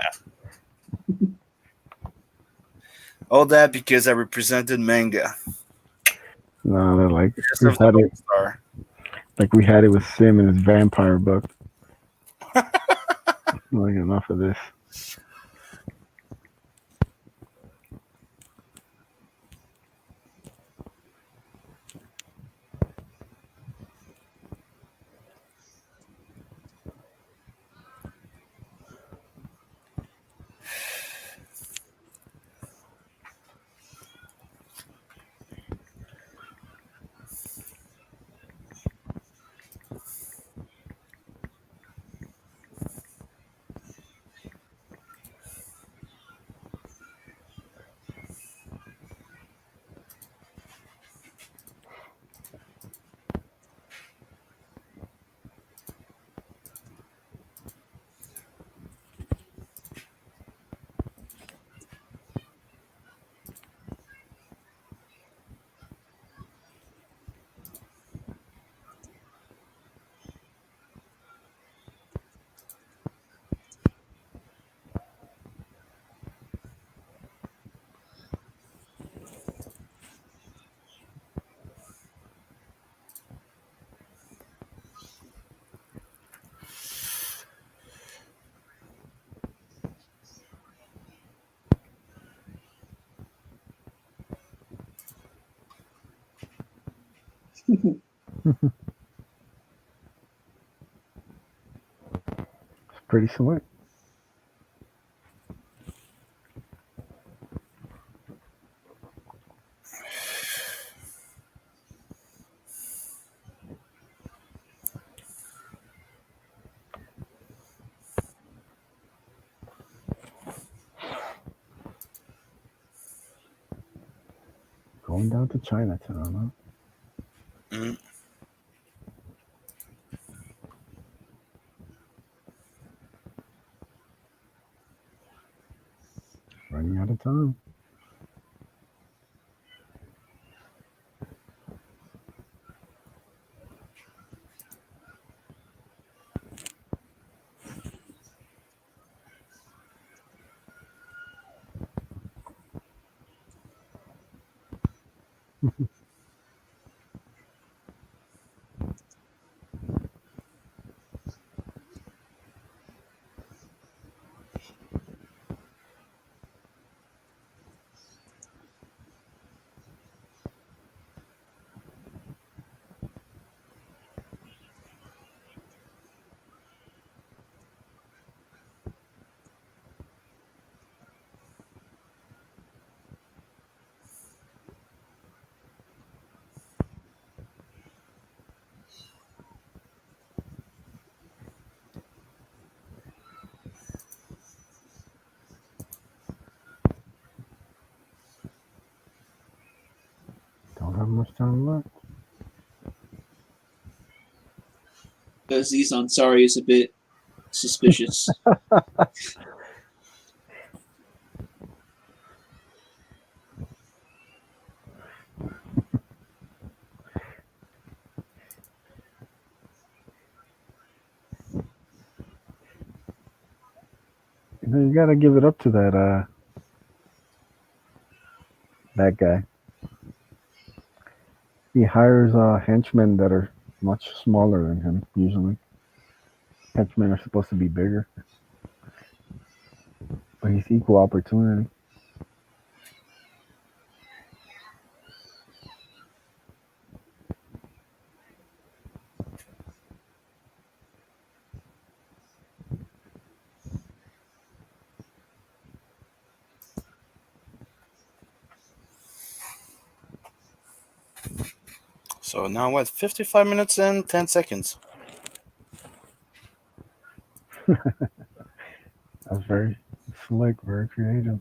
All that because I represented manga. No, they're like Just we've of the had it, Gold Star. like we had it with Sim and his vampire book. Like enough of this. It's pretty slick. Going down to Chinatown, Mm. huh? Running out of time. Don't have much time left. Aziz Ansari is a bit suspicious. You gotta give it up to that guy. He hires henchmen that are much smaller than him usually. Henchmen are supposed to be bigger, but he's equal opportunity. So now what? 55 minutes and 10 seconds. That's very slick, very creative.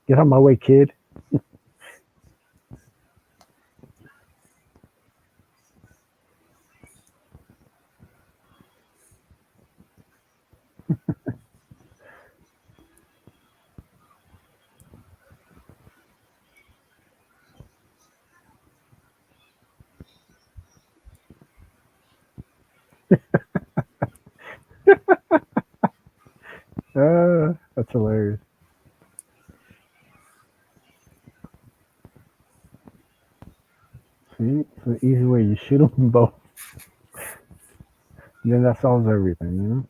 Get out of my way, kid. That's hilarious. See, it's an easy way. You shoot them both. Then that solves everything, you know?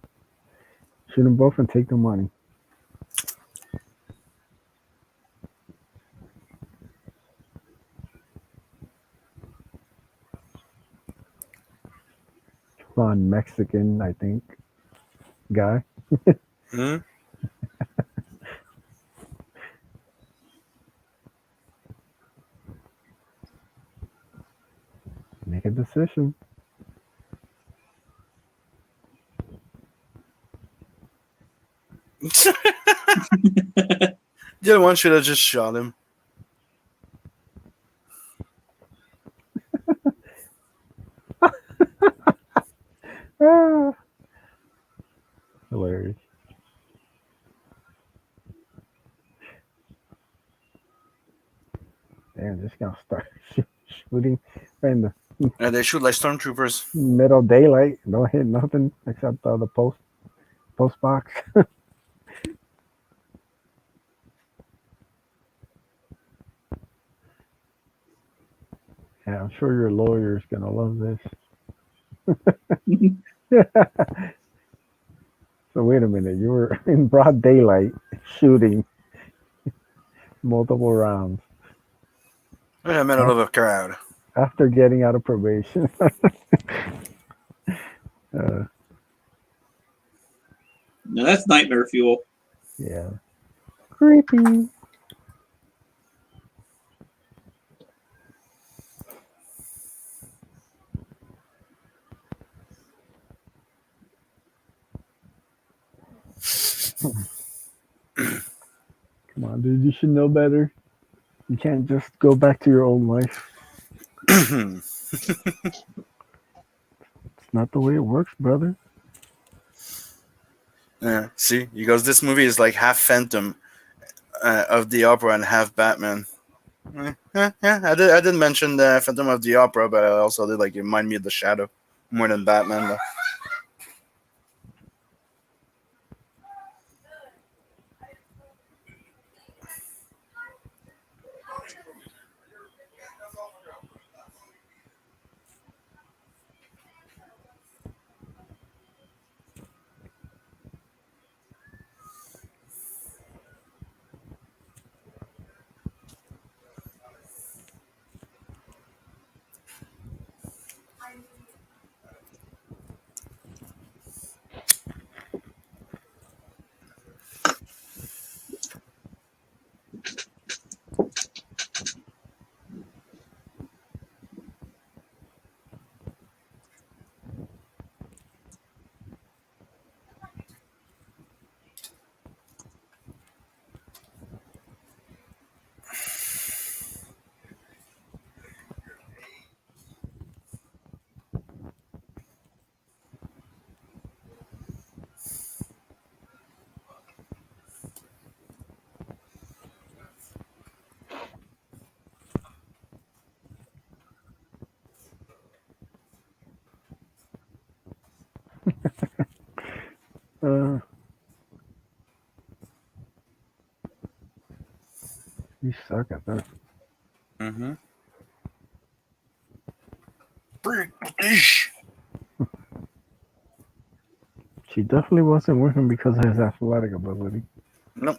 Shoot them both and take the money. Fun Mexican, I think, guy. Hmm? Make a decision. The other one should have just shot him. Ah, hilarious. Damn, just gonna start shooting right in the And they shoot like stormtroopers. middle daylight. Don't hit nothing except the post box. Yeah, I'm sure your lawyer's gonna love this. So wait a minute, you were in broad daylight shooting multiple rounds In the middle of a crowd. after getting out of probation. uh, No, that's nightmare fuel. yeah, creepy. Come on, dude, you should know better. You can't just go back to your old life. It's not the way it works, brother. Yeah, see, he goes, this movie is like half Phantom of the Opera and half Batman. Yeah, I didn't mention the Phantom of the Opera, but I also did like remind me of the Shadow more than Batman. Though. Uh, you suck at that. Mm-hmm. She definitely wasn't with him because of his athletic ability. Nope.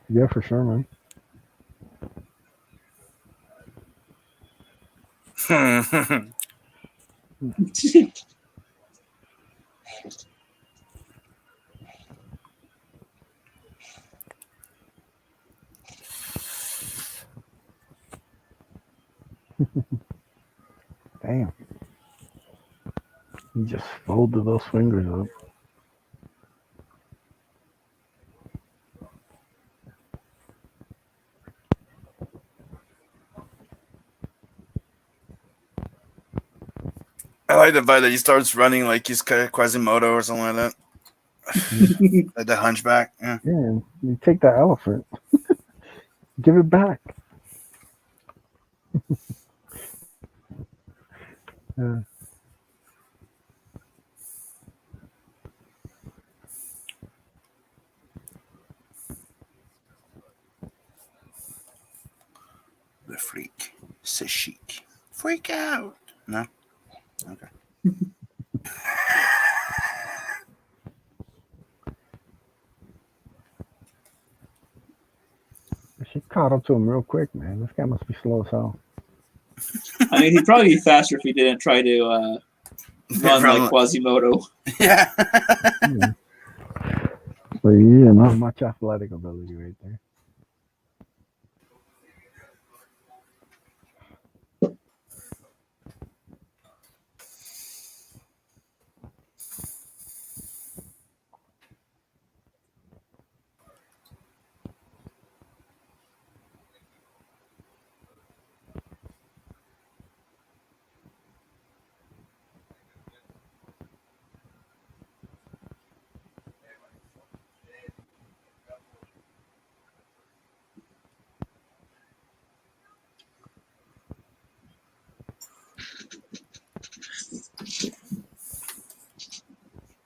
Yeah, for sure, man. Damn. He just folded those fingers up. I like the fact that he starts running like he's Quasimodo or something like that. Yeah, Like the Hunchback. Yeah. and you take that elephant, give it back. Yeah. The freak. C'est chic. Freak out. No? Okay. She caught up to him real quick, man. This guy must be slow as hell. I mean, he'd probably be faster if he didn't try to run like Quasimodo. Yeah. Yeah. But yeah, not much athletic ability right there.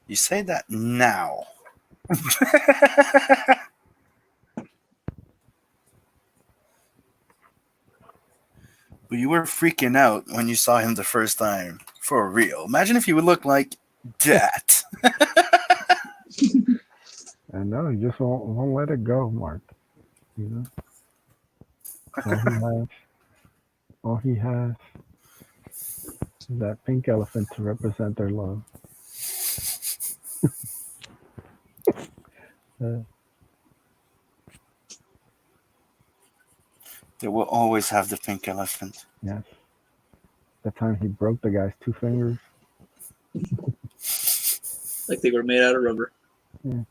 You say that now. But you were freaking out when you saw him the first time. For real. Imagine if he would look like that. I know, he just won't let it go, Mark. You know? All he has all he has is that pink elephant to represent their love. Uh, They will always have the pink elephant. yes. The time he broke the guy's two fingers. Like they were made out of rubber. Yeah.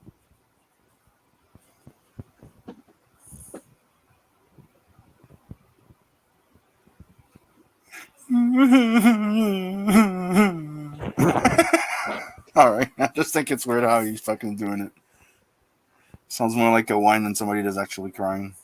Alright. I just think it's weird how he's fucking doing it. Sounds more like a whine than somebody that's actually crying.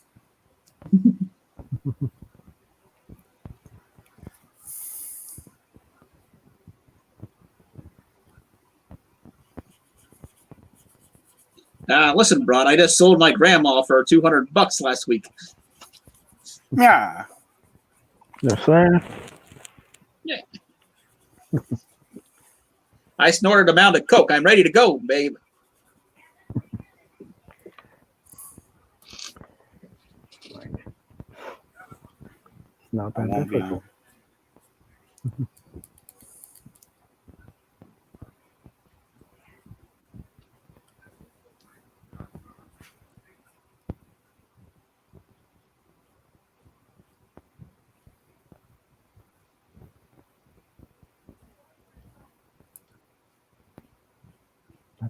Listen, Brad, I just sold my grandma for $200 last week. Yeah. Yes, sir. Yeah. I snorted a mound of coke. I'm ready to go, babe. It's not I that won't be. difficult.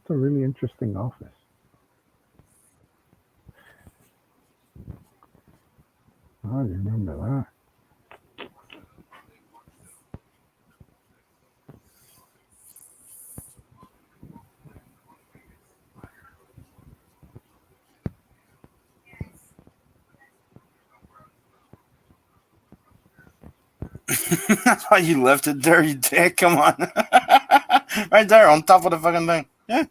That's a really interesting office. I remember that. That's why you left it there, you dick. Come on. Right there on top of the fucking thing. Yeah.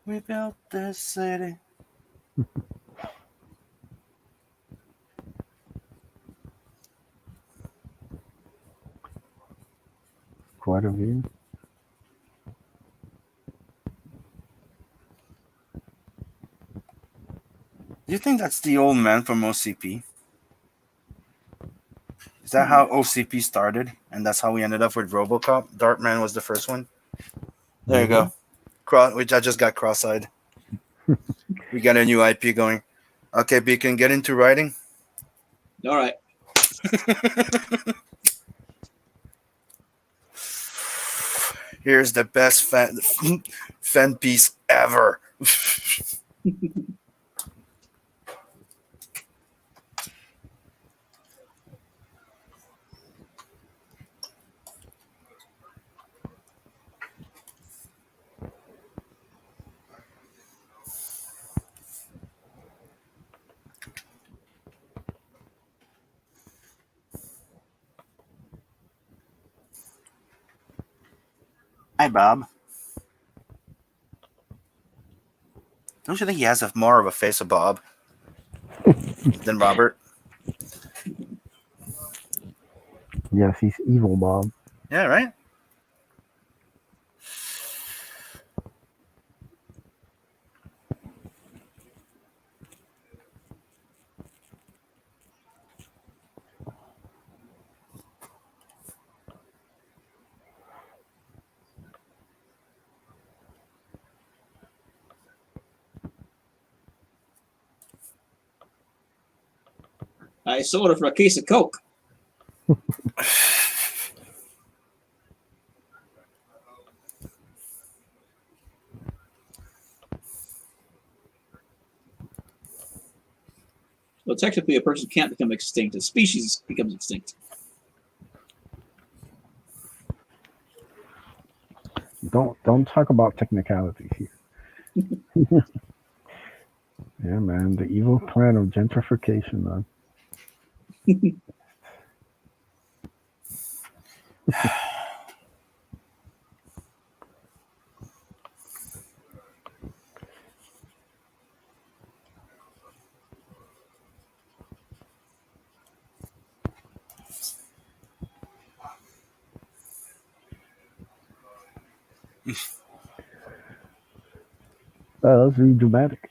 We built this city. Quite a view. Do you think that's the old man from OCP? Is that how OCP started? And that's how we ended up with Robocop? Darkman was the first one? There you Maybe. go. Which I just got cross-eyed. We got a new IP going. Okay, Beacon, get into writing. All right. Here's the best fan piece ever. Hi, Bob. Don't you think he has more of a face of Bob than Robert? Yes, he's evil, Bob. Yeah, right? I sold it for a case of Coke. Well, technically, a person can't become extinct. A species becomes extinct. Don't talk about technicalities here. Yeah, man, the evil plan of gentrification, man. That's really dramatic.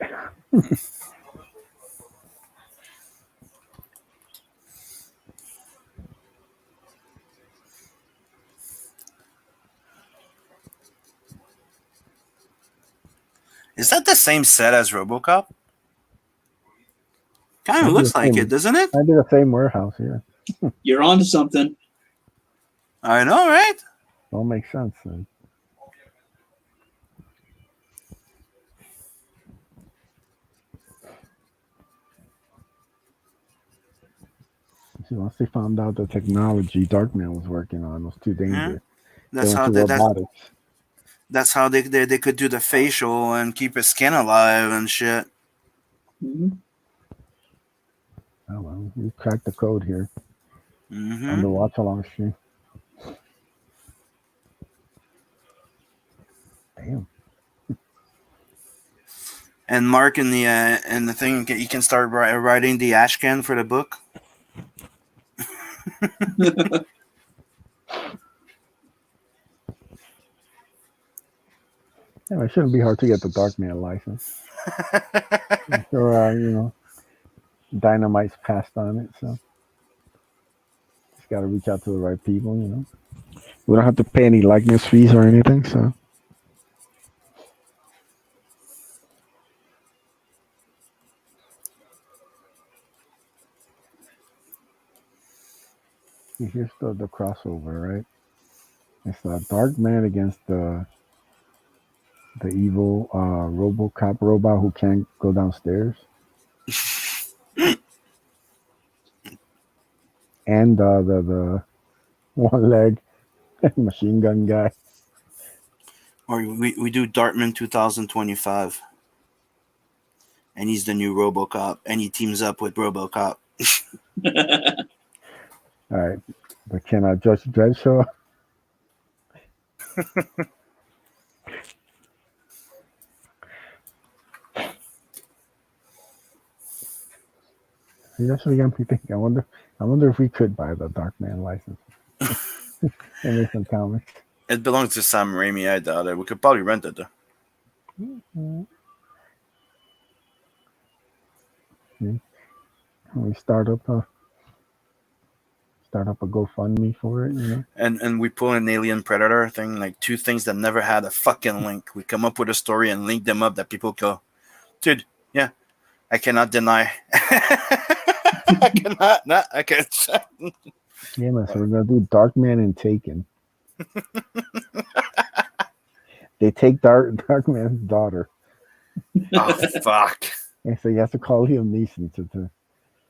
Is that the same set as Robocop? Kind of Might be the looks like it, same. doesn't it? Might be the same warehouse. Yeah, You're on to something. I know, right? all makes sense. Then. See, once they found out the technology Darkman was working on was too Yeah. dangerous, they That's went how to they, that, robotics. that's how they could do the facial and keep his skin alive and shit. Mm-hmm. Oh well, we cracked the code here on Mm-hmm. the watch along stream. Damn. And Mark in the thing, you can start writing the ashcan for the book. Yeah, it shouldn't be hard to get the Darkman license. I'm sure, Dynamite's passed on it, so just got to reach out to the right people. We don't have to pay any likeness fees or anything, so. Here's the crossover, right? It's the Darkman against the evil RoboCop robot who can't go downstairs, and the one leg machine gun guy. Or we do Dartman 2025, and he's the new RoboCop, and he teams up with RoboCop. All right, but can Judge Dredd show up? That's what got me thinking. I wonder if we could buy the Darkman license and make some comics. It belongs to Sam Raimi. I doubt it. We could probably rent it though. Mm-hmm. We start up a GoFundMe for it. And we pull an Alien Predator thing, like two things that never had a fucking link. We come up with a story and link them up that people go, dude, yeah, I cannot deny. I cannot, not, I can't. Yeah, man. So we're gonna do Darkman and Taken. They take Darkman's daughter, Oh fuck! and so you have to call Liam Neeson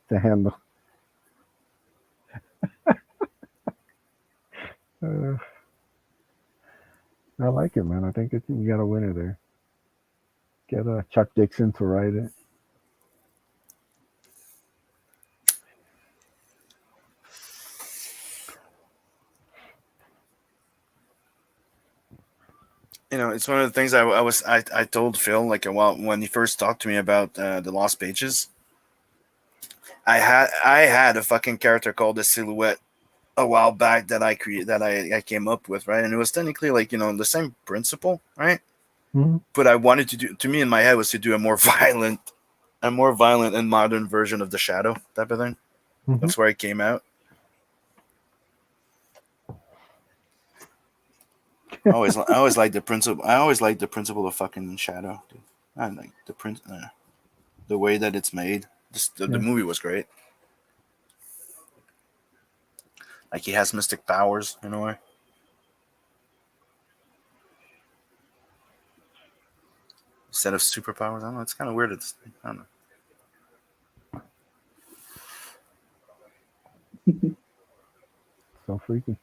to handle. I like it, man. I think you got a winner there. Get Chuck Dixon to write it. It's one of the things I told Phil like when he first talked to me about the Lost Pages. I had a fucking character called the Silhouette a while back that I came up with, right, and it was technically like the same principle, right? Mm-hmm. But I wanted to me in my head was to do a more violent and modern version of the Shadow type of thing. Mm-hmm. That's where it came out. I always like the principle. I always like the principle of fucking Shadow. Dude. I like the way that it's made. The movie was great. Like he has mystic powers in a way. Instead of superpowers. I don't know. It's kind of weird. I don't know. So freaky.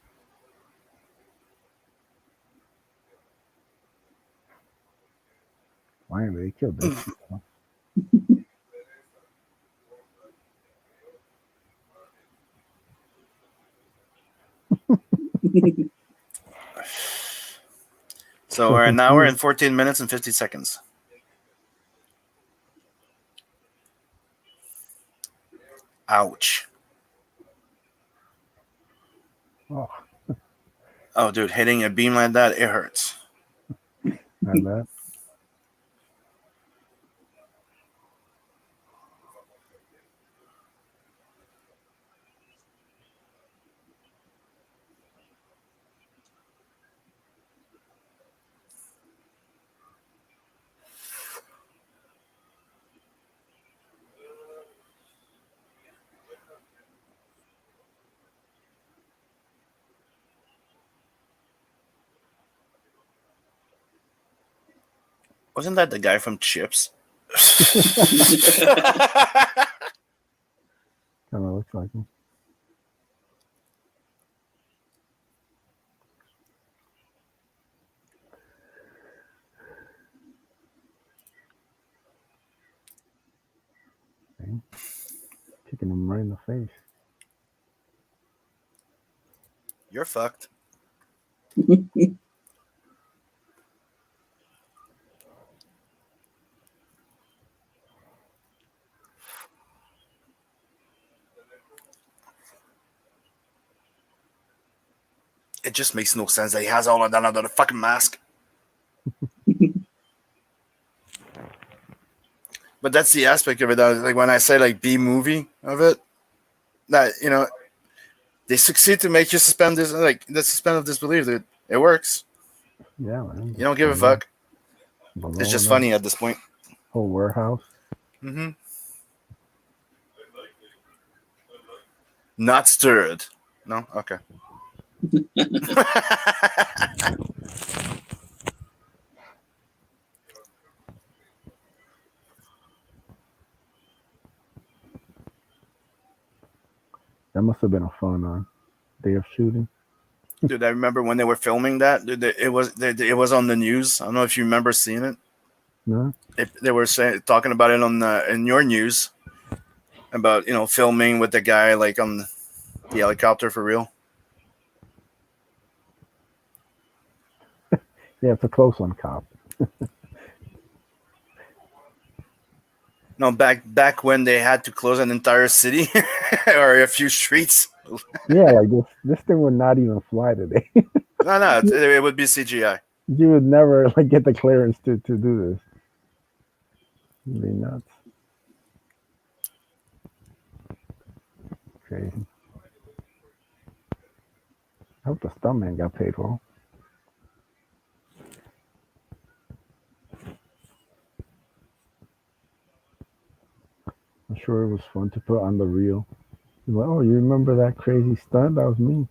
Why they killed those people? So now we're in 14 minutes and 50 seconds. Ouch. Oh, dude, hitting a beam like that, it hurts. I bet. Wasn't that the guy from Chips? Kind of looks like him. Okay. Kicking him right in the face. You're fucked. it just makes no sense that he has all of that under the fucking mask. But that's the aspect of it. Like when I say like B movie of it, that they succeed to make you suspend this like the suspend of disbelief. That it works. Yeah, man. You don't give a fuck. It's Below just that funny at this point. whole warehouse. Mm-hmm. Not stirred. No? Okay. That must have been a fun day of shooting. Dude, I remember when they were filming that. Dude, it was on the news. I don't know if you remember seeing it. No? They were talking about it on in your news about filming with the guy like on the helicopter for real. Yeah, it's a close one, cop. No, back when they had to close an entire city or a few streets. Yeah, like this thing would not even fly today. No, it would be CGI. You would never like get the clearance to do this. It'd be nuts. Crazy. I hope the stuntman got paid well. I'm sure it was fun to put on the reel. Like, oh, you remember that crazy stunt? That was me.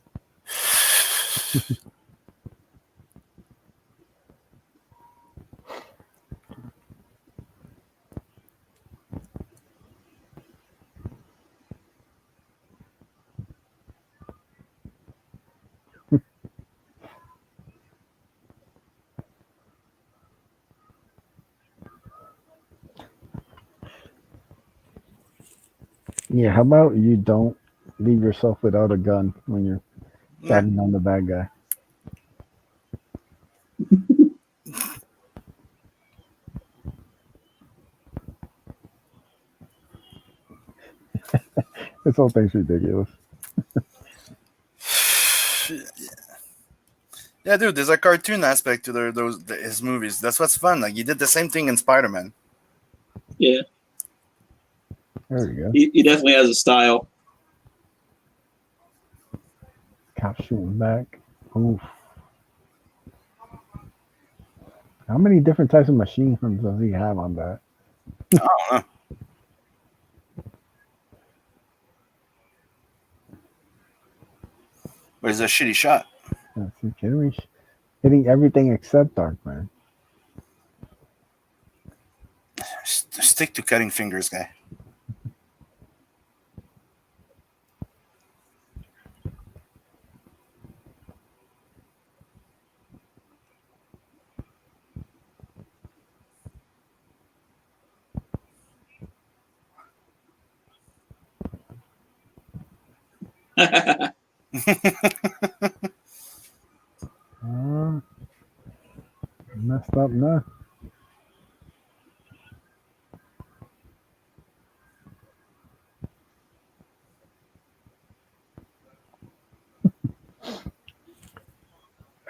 Yeah, how about you don't leave yourself without a gun when you're Nah. fighting on the bad guy? This whole thing's ridiculous. Yeah, dude, there's a cartoon aspect to his movies. That's what's fun. Like he did the same thing in Spider-Man. Yeah, There we go. he definitely has a style. Cop shooting back. Oof. How many different types of machine guns does he have on that? I don't know. But it's a shitty shot. Are you kidding me? Hitting everything except Darkman. Stick to cutting fingers, guy. Messed up now.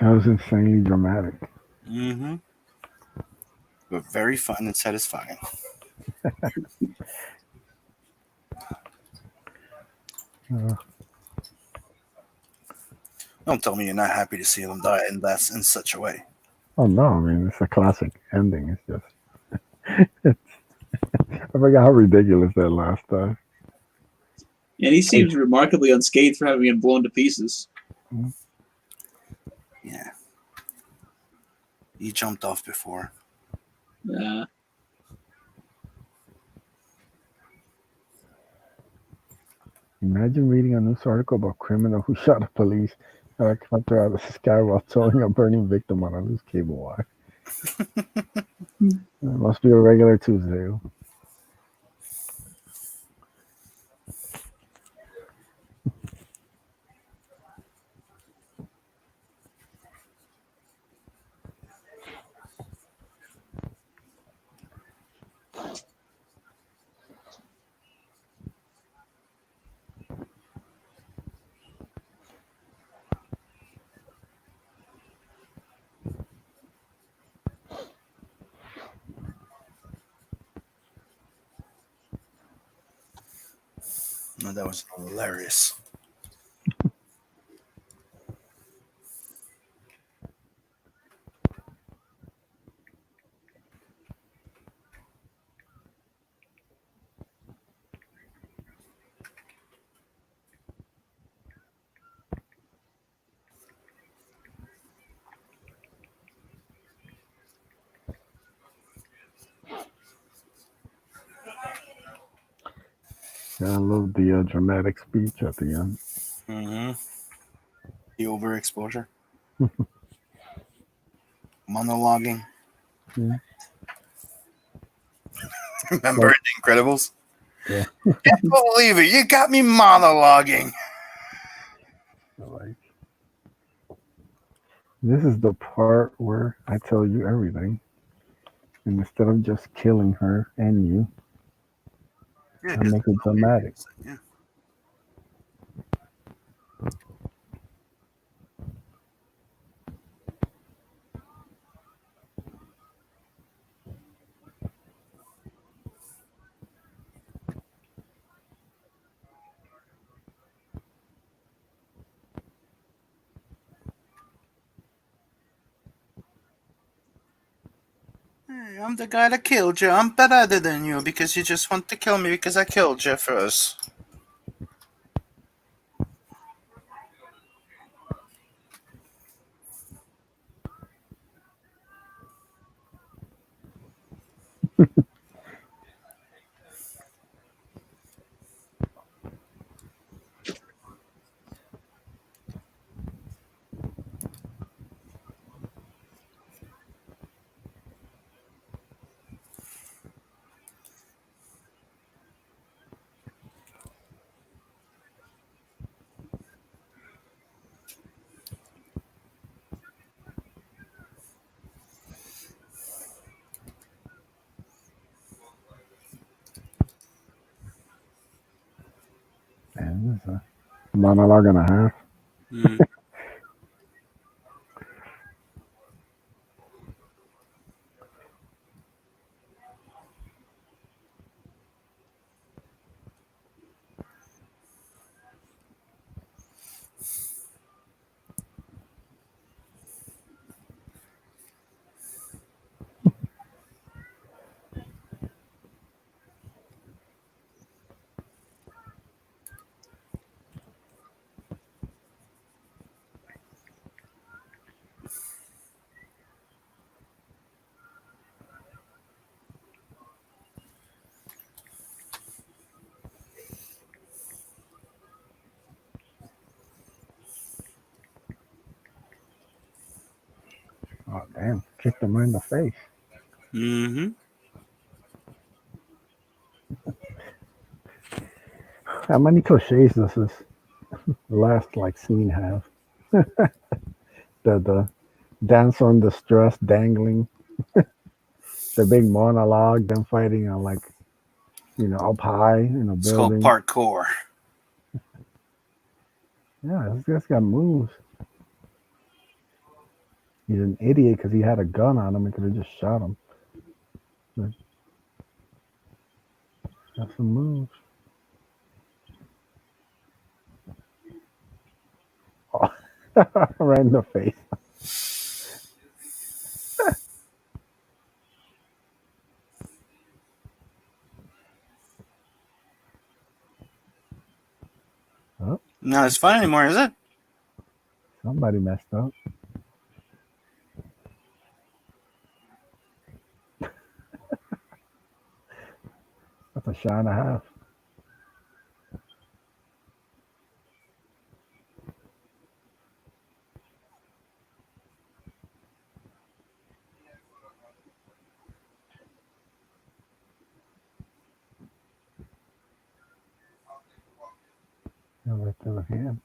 That was insanely dramatic. Mm-hmm. But very fun and satisfying. Uh, Don't tell me you're not happy to see them die in such a way. oh no, I mean it's a classic ending. It's just I forgot how ridiculous that last time. And he seems remarkably unscathed for having been blown to pieces. Yeah. He jumped off before. Imagine reading a news article about a criminal who shot a police helicopter out of the sky while towing a burning victim on a loose cable wire. It must be a regular Tuesday. Oh, that was hilarious. Yeah, I love the dramatic speech at the end. Mm-hmm. The overexposure, monologuing. Yeah, Remember like The Incredibles? yeah, Can't believe it! You got me monologuing. like this is the part where I tell you everything, and instead of just killing her and you, Yeah, I because make it dramatic. yeah. Hey, I'm the guy that killed you. I'm better than you because you just want to kill me because I killed you first. And it's a monologue and a half. Mm. Oh damn! Kicked him in the face. Mm-hmm. How many cliches does this last like scene have? The dance on the stress dangling, the big monologue, them fighting on like up high in a It's called building. parkour. Yeah, this guy's got moves. He's an idiot because he had a gun on him and could have just shot him. But got some moves. Oh, right in the face. Oh, Not as fun anymore, is it? somebody messed up. That's a shot and a half. Yeah, right through the hand.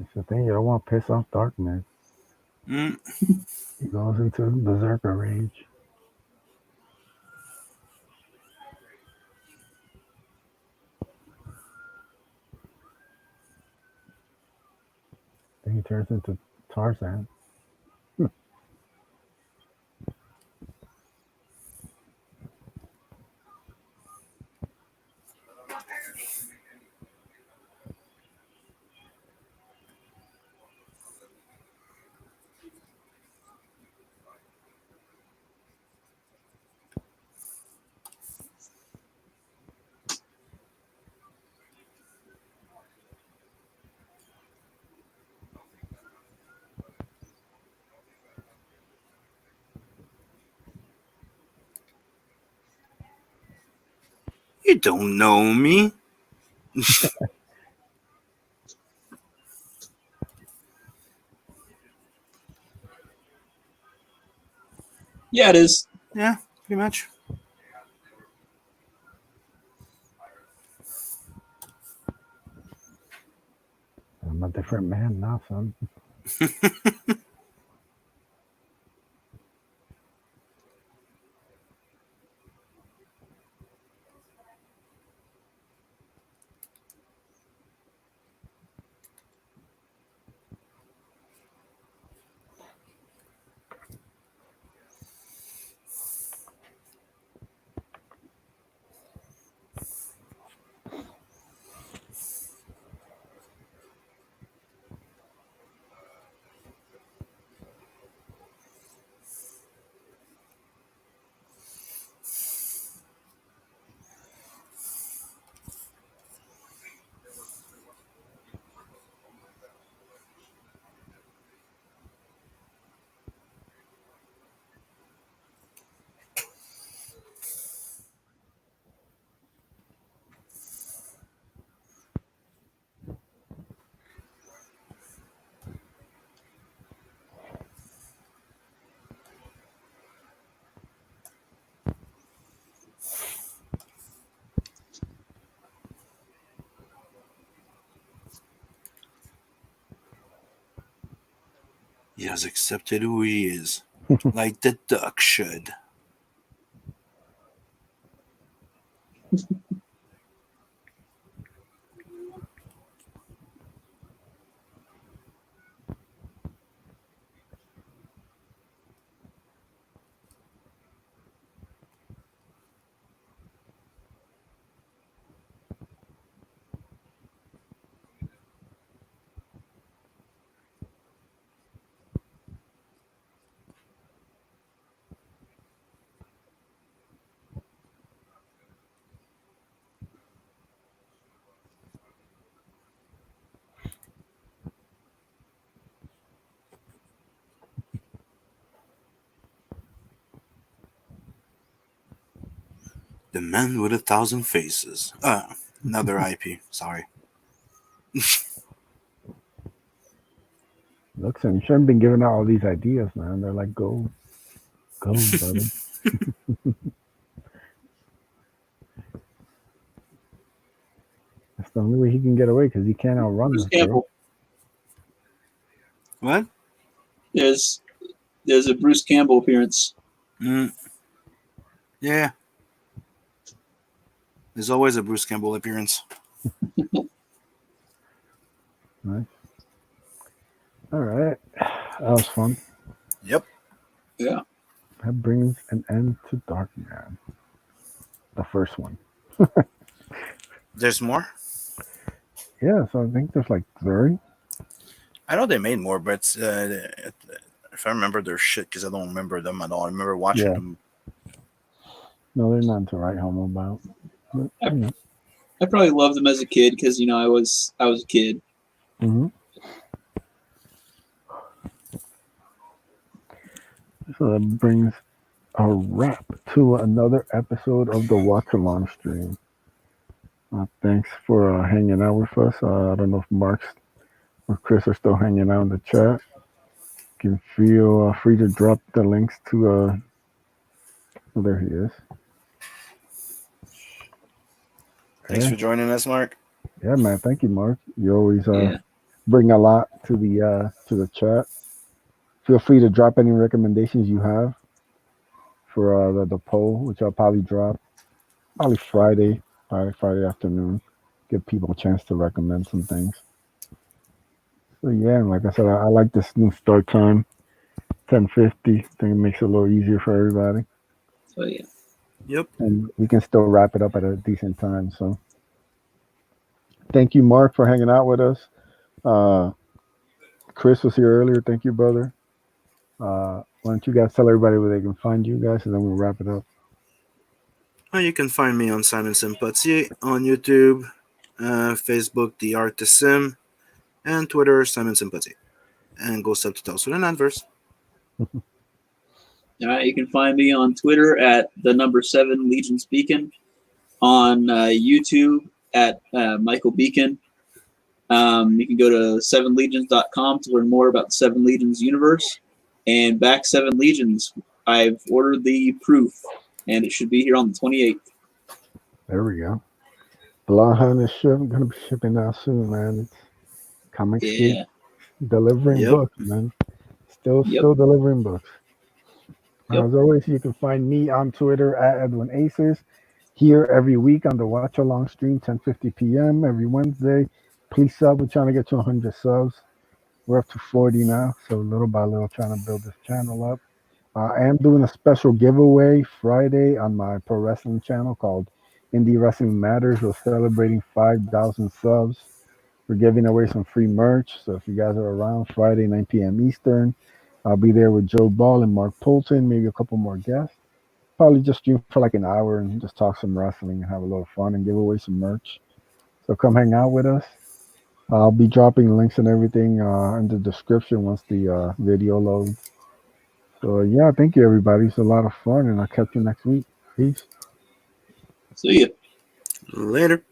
It's the thing. You don't want to piss off Dark Man. Mm. He goes into berserker rage. Then he turns into Tarzan. You don't know me. Yeah, it is. Yeah, pretty much. I'm a different man now, son. He has accepted who he is, like the duck should. The man with 1,000 faces. Another IP. Sorry. Looks, and you shouldn't have been giving out all these ideas, man. They're like gold. Gold, brother. That's the only way he can get away because he can't outrun Bruce us, bro. Campbell. What? There's there's a Bruce Campbell appearance. Mm. Yeah. There's always a Bruce Campbell appearance. Nice. All right. That was fun. Yep. Yeah. That brings an end to Darkman. The first one. There's more. Yeah, so I think there's like 30. I know they made more, but if I remember their shit, because I don't remember them at all. I remember watching Yeah. them. No, they're not to write home about. But, I, you know. I probably loved them as a kid because I was a kid. Mm-hmm. So that brings a wrap to another episode of the Watch Along stream. Thanks for hanging out with us. I don't know if Mark or Chris are still hanging out in the chat. You can feel free to drop the links to. Oh, there he is. Thanks for joining us, Mark. Yeah, man. Thank you, Mark. You always Yeah. bring a lot to the chat. Feel free to drop any recommendations you have for the poll, which I'll probably drop probably Friday afternoon. Give people a chance to recommend some things. So yeah, and like I said, I like this new start time, 10:50. I think it makes it a little easier for everybody, So yeah. Yep. and we can still wrap it up at a decent time. So thank you, Mark, for hanging out with us. Uh, Chris was here earlier. Thank you, brother. Why don't you guys tell everybody where they can find you guys, and then we'll wrap it up. You can find me on Simon Sympathy on YouTube, Facebook, The Artist Sim, and Twitter, Simon Sympathy. And go subtitles with an adverse. All right, you can find me on Twitter at the number 7 Legions Beacon, on YouTube at Michael Beacon. You can go to 7legions.com to learn more about the 7 Legions universe. And back 7 Legions, I've ordered the proof, and it should be here on the 28th. There we go. Blonde is gonna be shipping out soon, man. It's Comic Geek Yeah. delivering Yep. books, man. Still Yep. delivering books. Yep. As always, you can find me on Twitter at Edwin Aces. Here every week on the Watch Along stream, 10:50 p.m. every Wednesday. Please sub. We're trying to get to 100 subs. We're up to 40 now, so little by little trying to build this channel up. I am doing a special giveaway Friday on my pro wrestling channel called Indie Wrestling Matters. We're celebrating 5,000 subs. We're giving away some free merch. So if you guys are around Friday, 9 p.m. Eastern, I'll be there with Joe Ball and Mark Polton, maybe a couple more guests. Probably just stream for like an hour and just talk some wrestling and have a little fun and give away some merch. So come hang out with us. I'll be dropping links and everything in the description once the video loads. So yeah, thank you everybody. It's a lot of fun, and I'll catch you next week. Peace. See ya. Later.